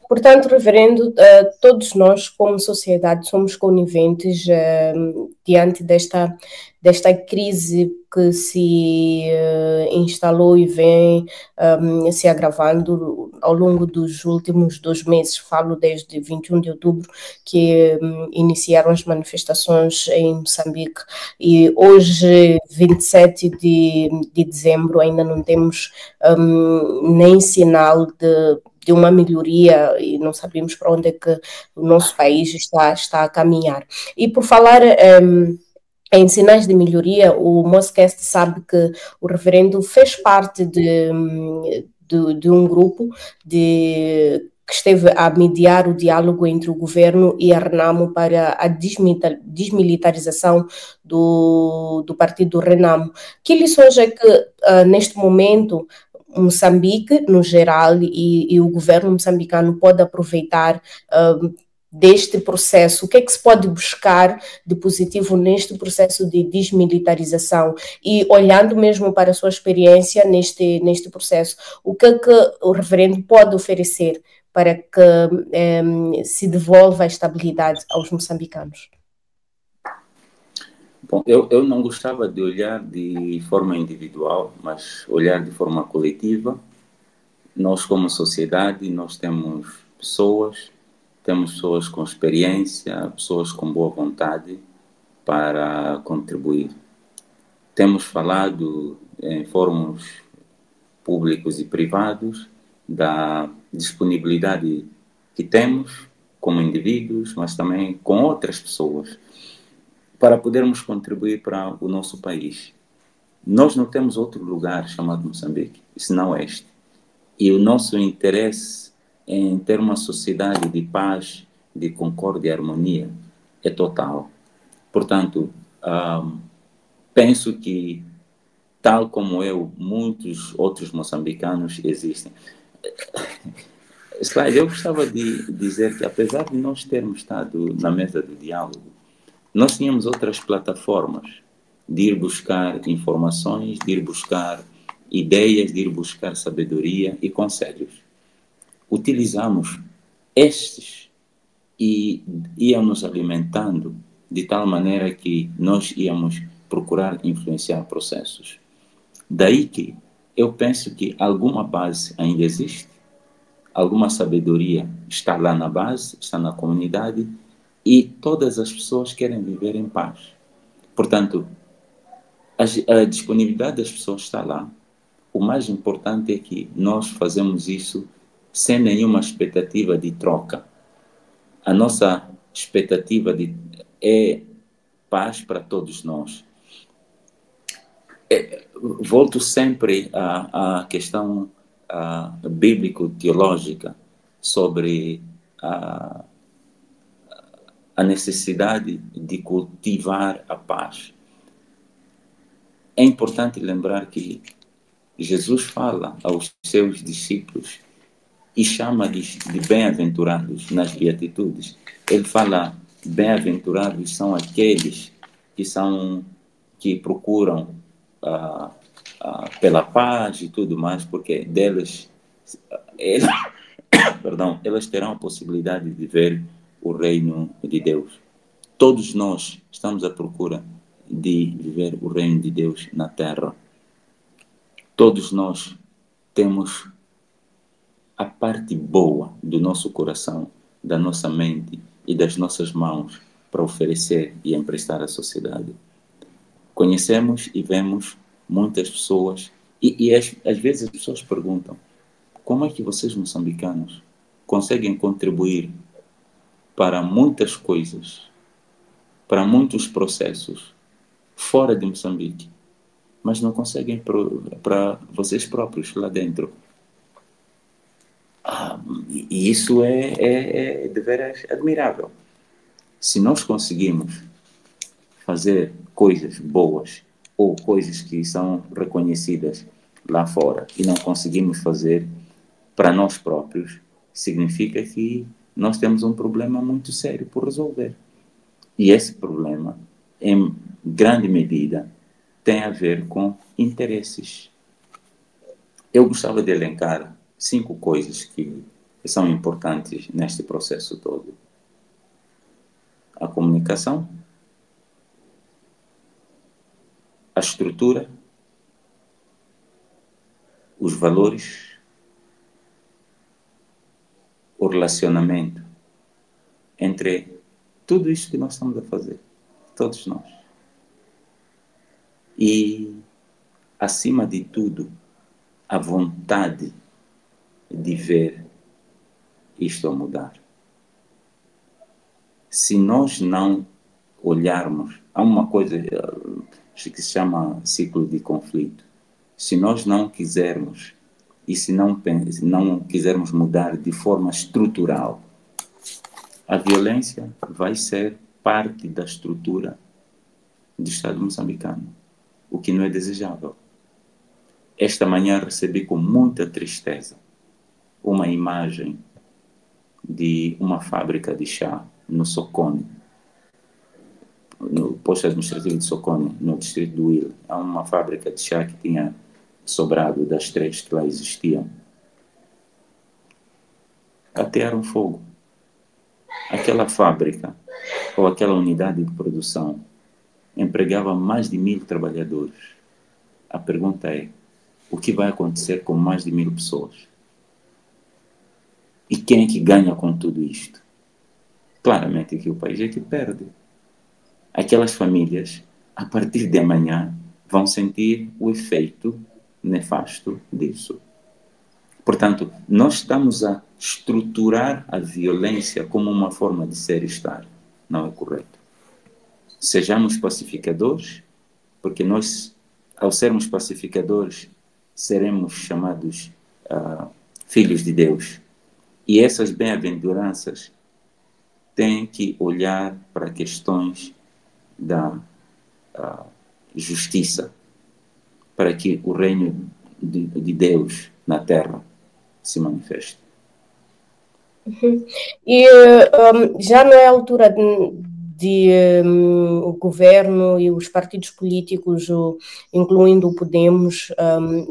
Portanto, reverendo, todos nós, como sociedade, somos coniventes diante desta crise que se instalou e vem se agravando ao longo dos últimos 2 meses. Falo desde 21 de outubro, que iniciaram as manifestações em Moçambique, e hoje, 27 de dezembro, ainda não temos nem sinal de uma melhoria, e não sabemos para onde é que o nosso país está a caminhar. E por falar em sinais de melhoria, o Moscast sabe que o reverendo fez parte de um grupo que esteve a mediar o diálogo entre o governo e a Renamo para a desmilitarização do partido Renamo. Que lições é que, neste momento, Moçambique, no geral, e o governo moçambicano pode aproveitar deste processo? O que é que se pode buscar de positivo neste processo de desmilitarização? E olhando mesmo para a sua experiência neste processo, o que é que o reverendo pode oferecer para que se devolva a estabilidade aos moçambicanos? Bom, eu não gostava de olhar de forma individual, mas olhar de forma coletiva. Nós, como sociedade, nós temos pessoas com experiência, pessoas com boa vontade para contribuir. Temos falado em fóruns públicos e privados da disponibilidade que temos como indivíduos, mas também com outras pessoas, para podermos contribuir para o nosso país. Nós não temos outro lugar chamado Moçambique, senão este. E o nosso interesse em ter uma sociedade de paz, de concórdia e harmonia é total. Portanto, penso que, tal como eu, muitos outros moçambicanos existem. Slide, eu gostava de dizer que, apesar de nós termos estado na mesa do diálogo, nós tínhamos outras plataformas de ir buscar informações, de ir buscar ideias, de ir buscar sabedoria e conselhos. Utilizamos estes e íamos alimentando de tal maneira que nós íamos procurar influenciar processos. Daí que eu penso que alguma base ainda existe, alguma sabedoria está lá na base, está na comunidade, e todas as pessoas querem viver em paz. Portanto, a disponibilidade das pessoas está lá. O mais importante é que nós fazemos isso sem nenhuma expectativa de troca. A nossa expectativa é paz para todos nós. Volto sempre à questão bíblico-teológica sobre a necessidade de cultivar a paz. É importante lembrar que Jesus fala aos seus discípulos e chama-lhes de bem-aventurados nas beatitudes. Ele fala, bem-aventurados são aqueles que procuram pela paz e tudo mais, porque deles, elas terão a possibilidade de ver o reino de Deus. Todos nós estamos à procura de viver o reino de Deus na terra. Todos nós temos a parte boa do nosso coração, da nossa mente e das nossas mãos para oferecer e emprestar à sociedade. Conhecemos e vemos muitas pessoas e às vezes as pessoas perguntam: como é que vocês moçambicanos conseguem contribuir para muitas coisas, para muitos processos fora de Moçambique, mas não conseguem para vocês próprios lá dentro? E isso é de veras admirável. Se nós conseguimos fazer coisas boas ou coisas que são reconhecidas lá fora e não conseguimos fazer para nós próprios, significa que nós temos um problema muito sério por resolver. E esse problema, em grande medida, tem a ver com interesses. Eu gostava de elencar 5 coisas que são importantes neste processo todo: a comunicação, a estrutura, os valores, o relacionamento entre tudo isso que nós estamos a fazer, todos nós. E, acima de tudo, a vontade de ver isto a mudar. Se nós não olharmos, há uma coisa que se chama ciclo de conflito. Se nós não quisermos e se não quisermos mudar de forma estrutural, a violência vai ser parte da estrutura do Estado moçambicano, o que não é desejável. Esta manhã recebi com muita tristeza uma imagem de uma fábrica de chá no Socone, no posto administrativo de Socone, no distrito do Huila. Há uma fábrica de chá que tinha sobrado das 3 que lá existiam. Atearam fogo. Aquela fábrica, ou aquela unidade de produção, empregava mais de 1.000 trabalhadores. A pergunta é: o que vai acontecer com mais de 1.000 pessoas? E quem é que ganha com tudo isto? Claramente que o país é que perde. Aquelas famílias, a partir de amanhã, vão sentir o efeito nefasto disso. Portanto, nós estamos a estruturar a violência como uma forma de ser e estar. Não é correto. Sejamos pacificadores, porque nós, ao sermos pacificadores, seremos chamados filhos de Deus. E essas bem-aventuranças têm que olhar para questões da justiça, para que o reino de Deus na terra se manifeste. E já não é a altura o governo e os partidos políticos, incluindo o Podemos,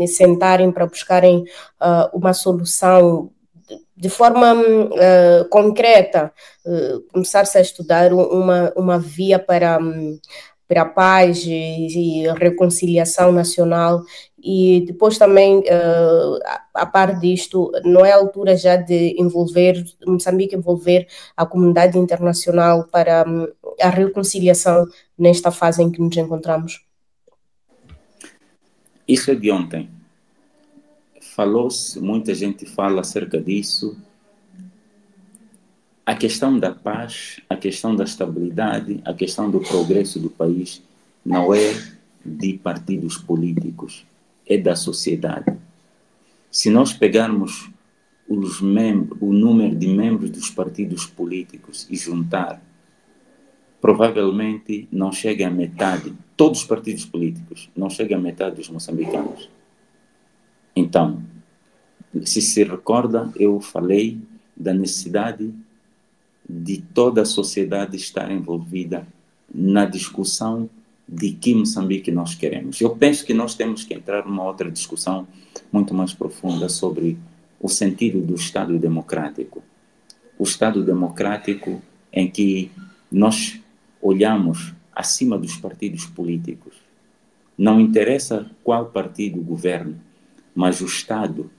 sentarem para buscarem uma solução de forma concreta, começar-se a estudar uma via para a paz e reconciliação nacional. E depois também, a par disto, não é a altura já de Moçambique envolver a comunidade internacional para a reconciliação nesta fase em que nos encontramos? Isso é de ontem. falou-se, muita gente fala acerca disso. A questão da paz, a questão da estabilidade, a questão do progresso do país não é de partidos políticos, é da sociedade. Se nós pegarmos o número de membros dos partidos políticos e juntar, provavelmente não chega a metade, todos os partidos políticos, não chega a metade dos moçambicanos. Então, se recorda, eu falei da necessidade de toda a sociedade estar envolvida na discussão de que Moçambique nós queremos. Eu penso que nós temos que entrar numa outra discussão muito mais profunda sobre o sentido do Estado democrático. O Estado democrático em que nós olhamos acima dos partidos políticos. Não interessa qual partido governa, mas o Estado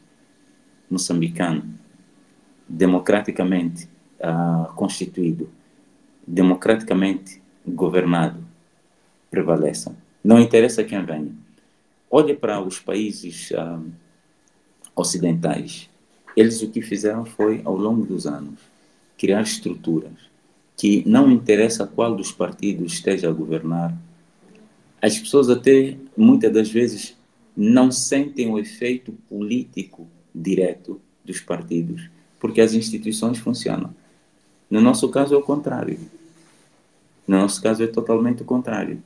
moçambicano, democraticamente constituído, democraticamente governado, prevaleça. Não interessa quem venha. Olhe para os países ocidentais. Eles o que fizeram foi, ao longo dos anos, criar estruturas que não interessa qual dos partidos esteja a governar. As pessoas até, muitas das vezes, não sentem o efeito político direto dos partidos, porque as instituições funcionam. No nosso caso é o contrário. No nosso caso é totalmente o contrário.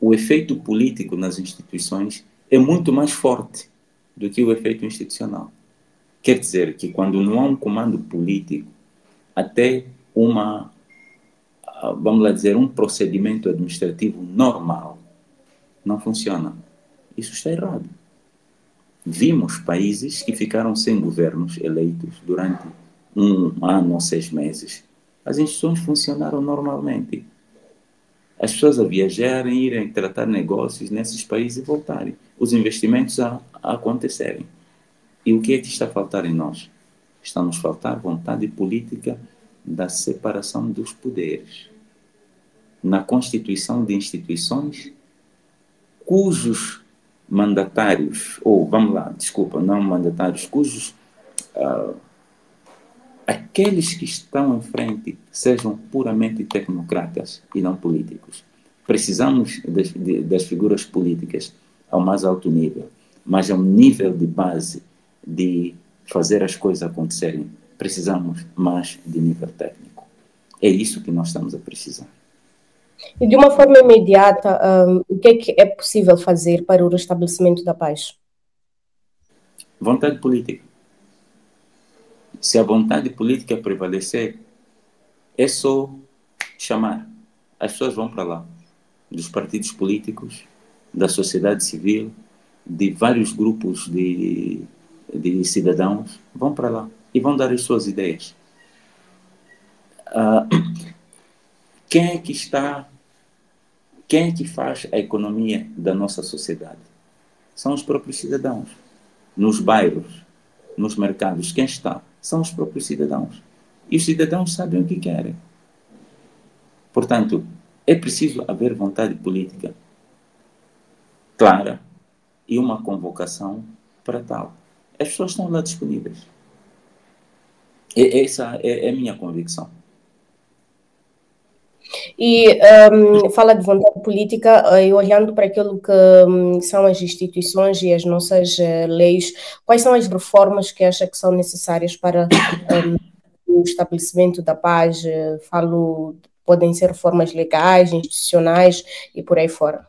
O efeito político nas instituições é muito mais forte do que o efeito institucional. Quer dizer que quando não há um comando político, até vamos lá dizer, um procedimento administrativo normal não funciona. Isso está errado. Vimos países que ficaram sem governos eleitos durante 1 ano ou 6 meses. As instituições funcionaram normalmente. As pessoas a viajarem, irem tratar negócios nesses países e voltarem. Os investimentos a acontecerem. E o que é que está a faltar em nós? Está a nos faltar vontade política da separação dos poderes. Na constituição de instituições cujos mandatários, ou vamos lá, desculpa, não mandatários, cujos aqueles que estão em frente sejam puramente tecnocratas e não políticos. Precisamos das figuras políticas ao mais alto nível, mas ao nível de base de fazer as coisas acontecerem, precisamos mais de nível técnico. É isso que nós estamos a precisar. E de uma forma imediata, o que é possível fazer para o restabelecimento da paz? Vontade política. Se a vontade política prevalecer, é só chamar. As pessoas vão para lá. Dos partidos políticos, da sociedade civil, de vários grupos de cidadãos, vão para lá e vão dar as suas ideias. Quem é que faz a economia da nossa sociedade? São os próprios cidadãos. Nos bairros, nos mercados, quem está? São os próprios cidadãos. E os cidadãos sabem o que querem. Portanto, é preciso haver vontade política clara e uma convocação para tal. As pessoas estão lá disponíveis. Essa é a minha convicção. E fala de vontade política, e olhando para aquilo que são as instituições e as nossas leis, quais são as reformas que acha que são necessárias para o estabelecimento da paz? Podem ser reformas legais, institucionais e por aí fora.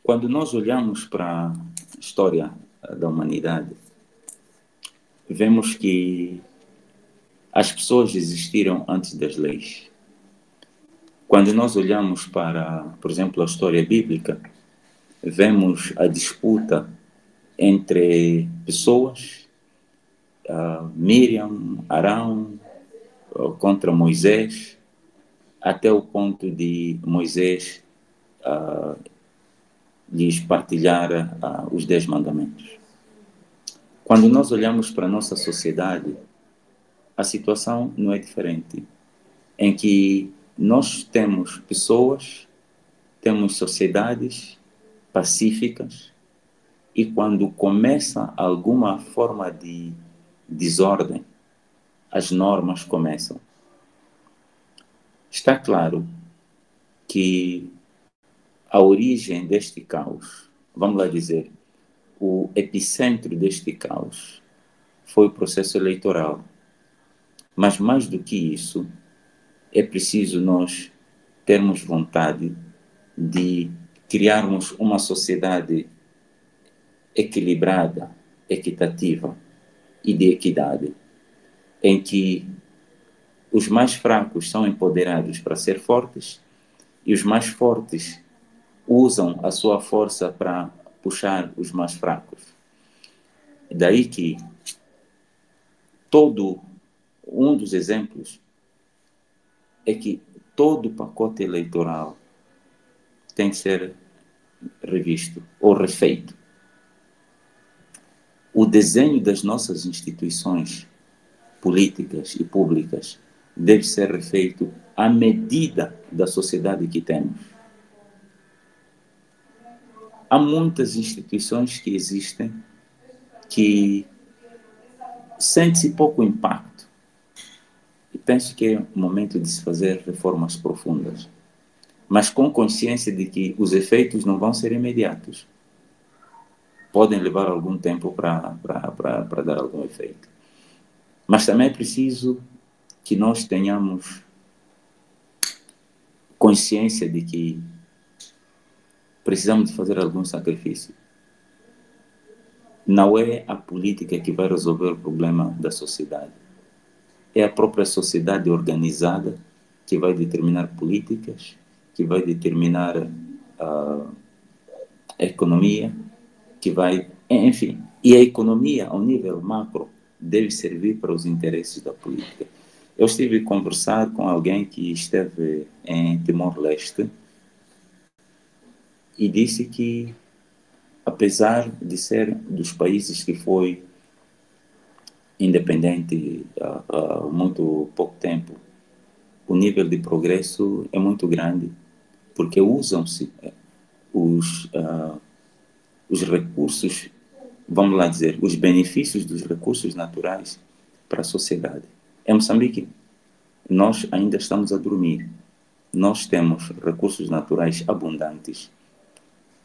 Quando nós olhamos para a história da humanidade, vemos que as pessoas existiram antes das leis. Quando nós olhamos para, por exemplo, a história bíblica, vemos a disputa entre pessoas, Miriam, Arão, contra Moisés, até o ponto de Moisés lhes partilhar os 10 mandamentos. Quando nós olhamos para a nossa sociedade, a situação não é diferente, em que nós temos pessoas temos sociedades pacíficas, e quando começa alguma forma de desordem, as normas começam. Está claro que a origem deste caos, vamos lá dizer, o epicentro deste caos foi o processo eleitoral. Mas mais do que isso, é preciso nós termos vontade de criarmos uma sociedade equilibrada, equitativa e de equidade, em que os mais fracos são empoderados para ser fortes e os mais fortes usam a sua força para puxar os mais fracos. Daí que um dos exemplos é que todo o pacote eleitoral tem que ser revisto ou refeito. O desenho das nossas instituições políticas e públicas deve ser refeito à medida da sociedade que temos. Há muitas instituições que existem que sente-se pouco impacto. E penso que é o momento de se fazer reformas profundas, mas com consciência de que os efeitos não vão ser imediatos. Podem levar algum tempo para dar algum efeito. Mas também é preciso que nós tenhamos consciência de que precisamos de fazer algum sacrifício. Não é a política que vai resolver o problema da sociedade. É a própria sociedade organizada que vai determinar políticas, que vai determinar a economia, que vai... Enfim, e a economia, ao nível macro, deve servir para os interesses da política. Eu estive a conversar com alguém que esteve em Timor-Leste e disse que, apesar de ser dos países que foi independente há muito pouco tempo, o nível de progresso é muito grande, porque usam-se os recursos, vamos lá dizer, os benefícios dos recursos naturais para a sociedade. Em Moçambique, nós ainda estamos a dormir. Nós temos recursos naturais abundantes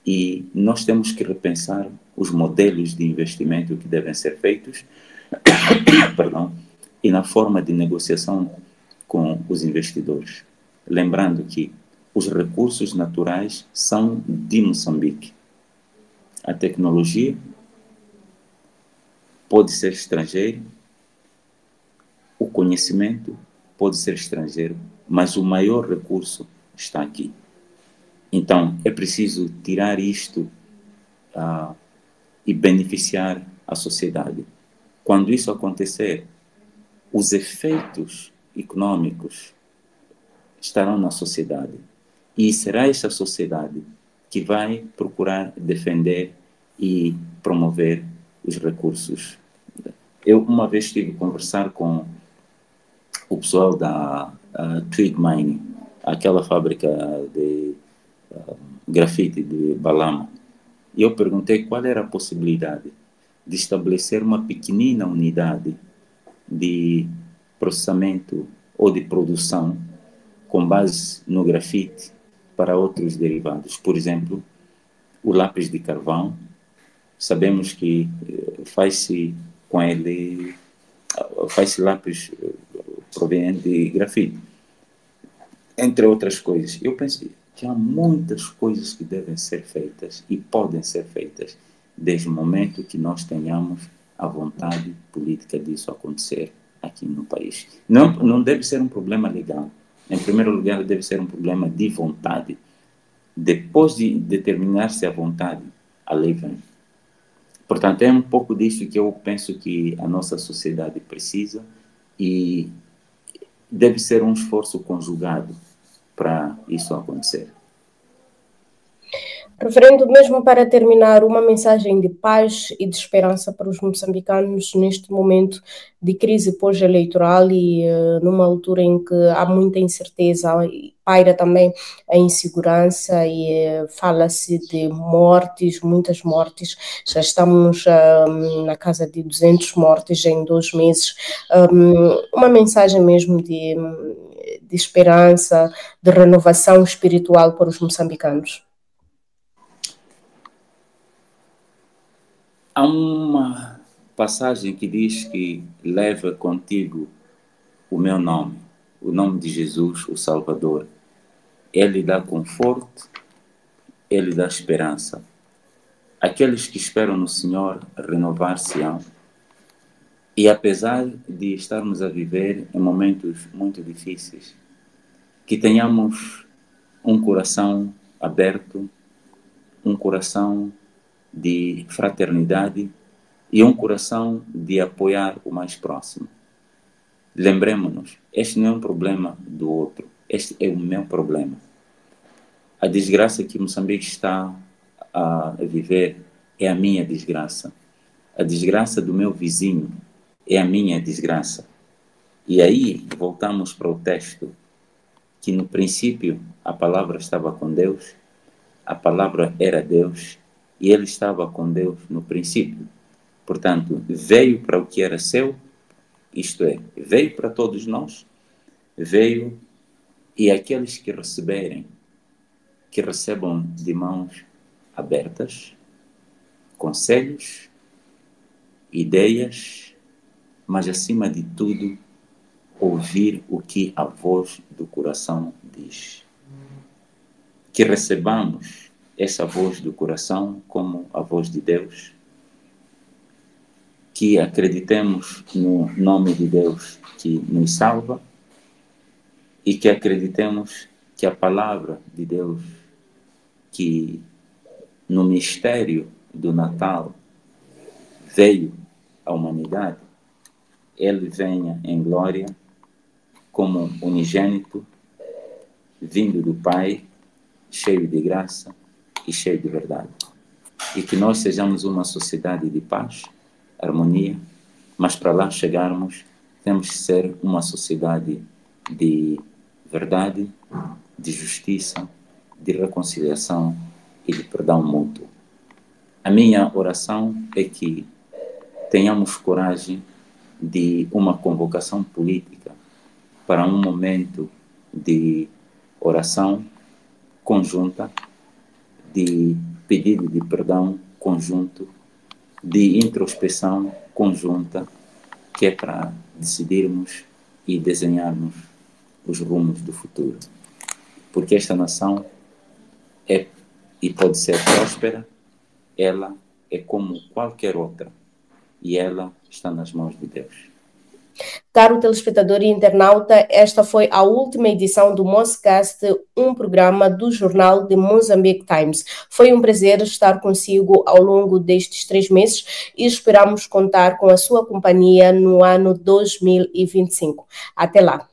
e nós temos que repensar os modelos de investimento que devem ser feitos perdão, e na forma de negociação com os investidores. Lembrando que os recursos naturais são de Moçambique. A tecnologia pode ser estrangeira, o conhecimento pode ser estrangeiro, mas o maior recurso está aqui. Então, é preciso tirar isto e beneficiar a sociedade. Quando isso acontecer, os efeitos econômicos estarão na sociedade. E será esta sociedade que vai procurar defender e promover os recursos. Eu uma vez estive a conversar com o pessoal da Twig Mining, aquela fábrica de grafite de Balama, e eu perguntei qual era a possibilidade de estabelecer uma pequenina unidade de processamento ou de produção com base no grafite para outros derivados. Por exemplo, o lápis de carvão, sabemos que faz-se com ele, faz-se lápis proveniente de grafite, entre outras coisas. Eu penso que há muitas coisas que devem ser feitas e podem ser feitas desde o momento que nós tenhamos a vontade política disso acontecer aqui no país. Não deve ser um problema legal. Em primeiro lugar, deve ser um problema de vontade. Depois de determinar-se a vontade, a lei vem. Portanto, é um pouco disso que eu penso que a nossa sociedade precisa e deve ser um esforço conjugado para isso acontecer. Referendo mesmo para terminar, uma mensagem de paz e de esperança para os moçambicanos neste momento de crise pós-eleitoral e numa altura em que há muita incerteza, e paira também a insegurança e fala-se de mortes, muitas mortes. Já estamos na casa de 200 mortes em 2 meses. Uma mensagem mesmo de esperança, de renovação espiritual para os moçambicanos. Há uma passagem que diz que leva contigo o meu nome, o nome de Jesus, o Salvador. Ele dá conforto, ele dá esperança. Aqueles que esperam no Senhor renovar-se-ão. E apesar de estarmos a viver em momentos muito difíceis, que tenhamos um coração aberto, um coração de fraternidade e um coração de apoiar o mais próximo. Lembremos-nos, este não é um problema do outro, este é o meu problema. A desgraça que Moçambique está a viver é a minha desgraça. A desgraça do meu vizinho é a minha desgraça. E aí voltamos para o texto, que no princípio a palavra estava com Deus, a palavra era Deus, e ele estava com Deus no princípio. Portanto, veio para o que era seu, isto é, veio para todos nós, veio, e aqueles que receberem, que recebam de mãos abertas, conselhos, ideias, mas acima de tudo, ouvir o que a voz do coração diz. Que recebamos essa voz do coração como a voz de Deus, que acreditemos no nome de Deus que nos salva e que acreditemos que a palavra de Deus, que no mistério do Natal veio à humanidade, ele venha em glória como unigênito, vindo do Pai, cheio de graça e cheio de verdade. E que nós sejamos uma sociedade de paz, harmonia, mas para lá chegarmos, temos que ser uma sociedade de verdade, de justiça, de reconciliação e de perdão mútuo. A minha oração é que tenhamos coragem de uma convocação política para um momento de oração conjunta, de pedido de perdão conjunto, de introspeção conjunta, que é para decidirmos e desenharmos os rumos do futuro. Porque esta nação é e pode ser próspera, ela é como qualquer outra, e ela está nas mãos de Deus. Caro telespectador e internauta, esta foi a última edição do Moscast, um programa do jornal The Mozambique Times. Foi um prazer estar consigo ao longo destes 3 meses e esperamos contar com a sua companhia no ano 2025. Até lá!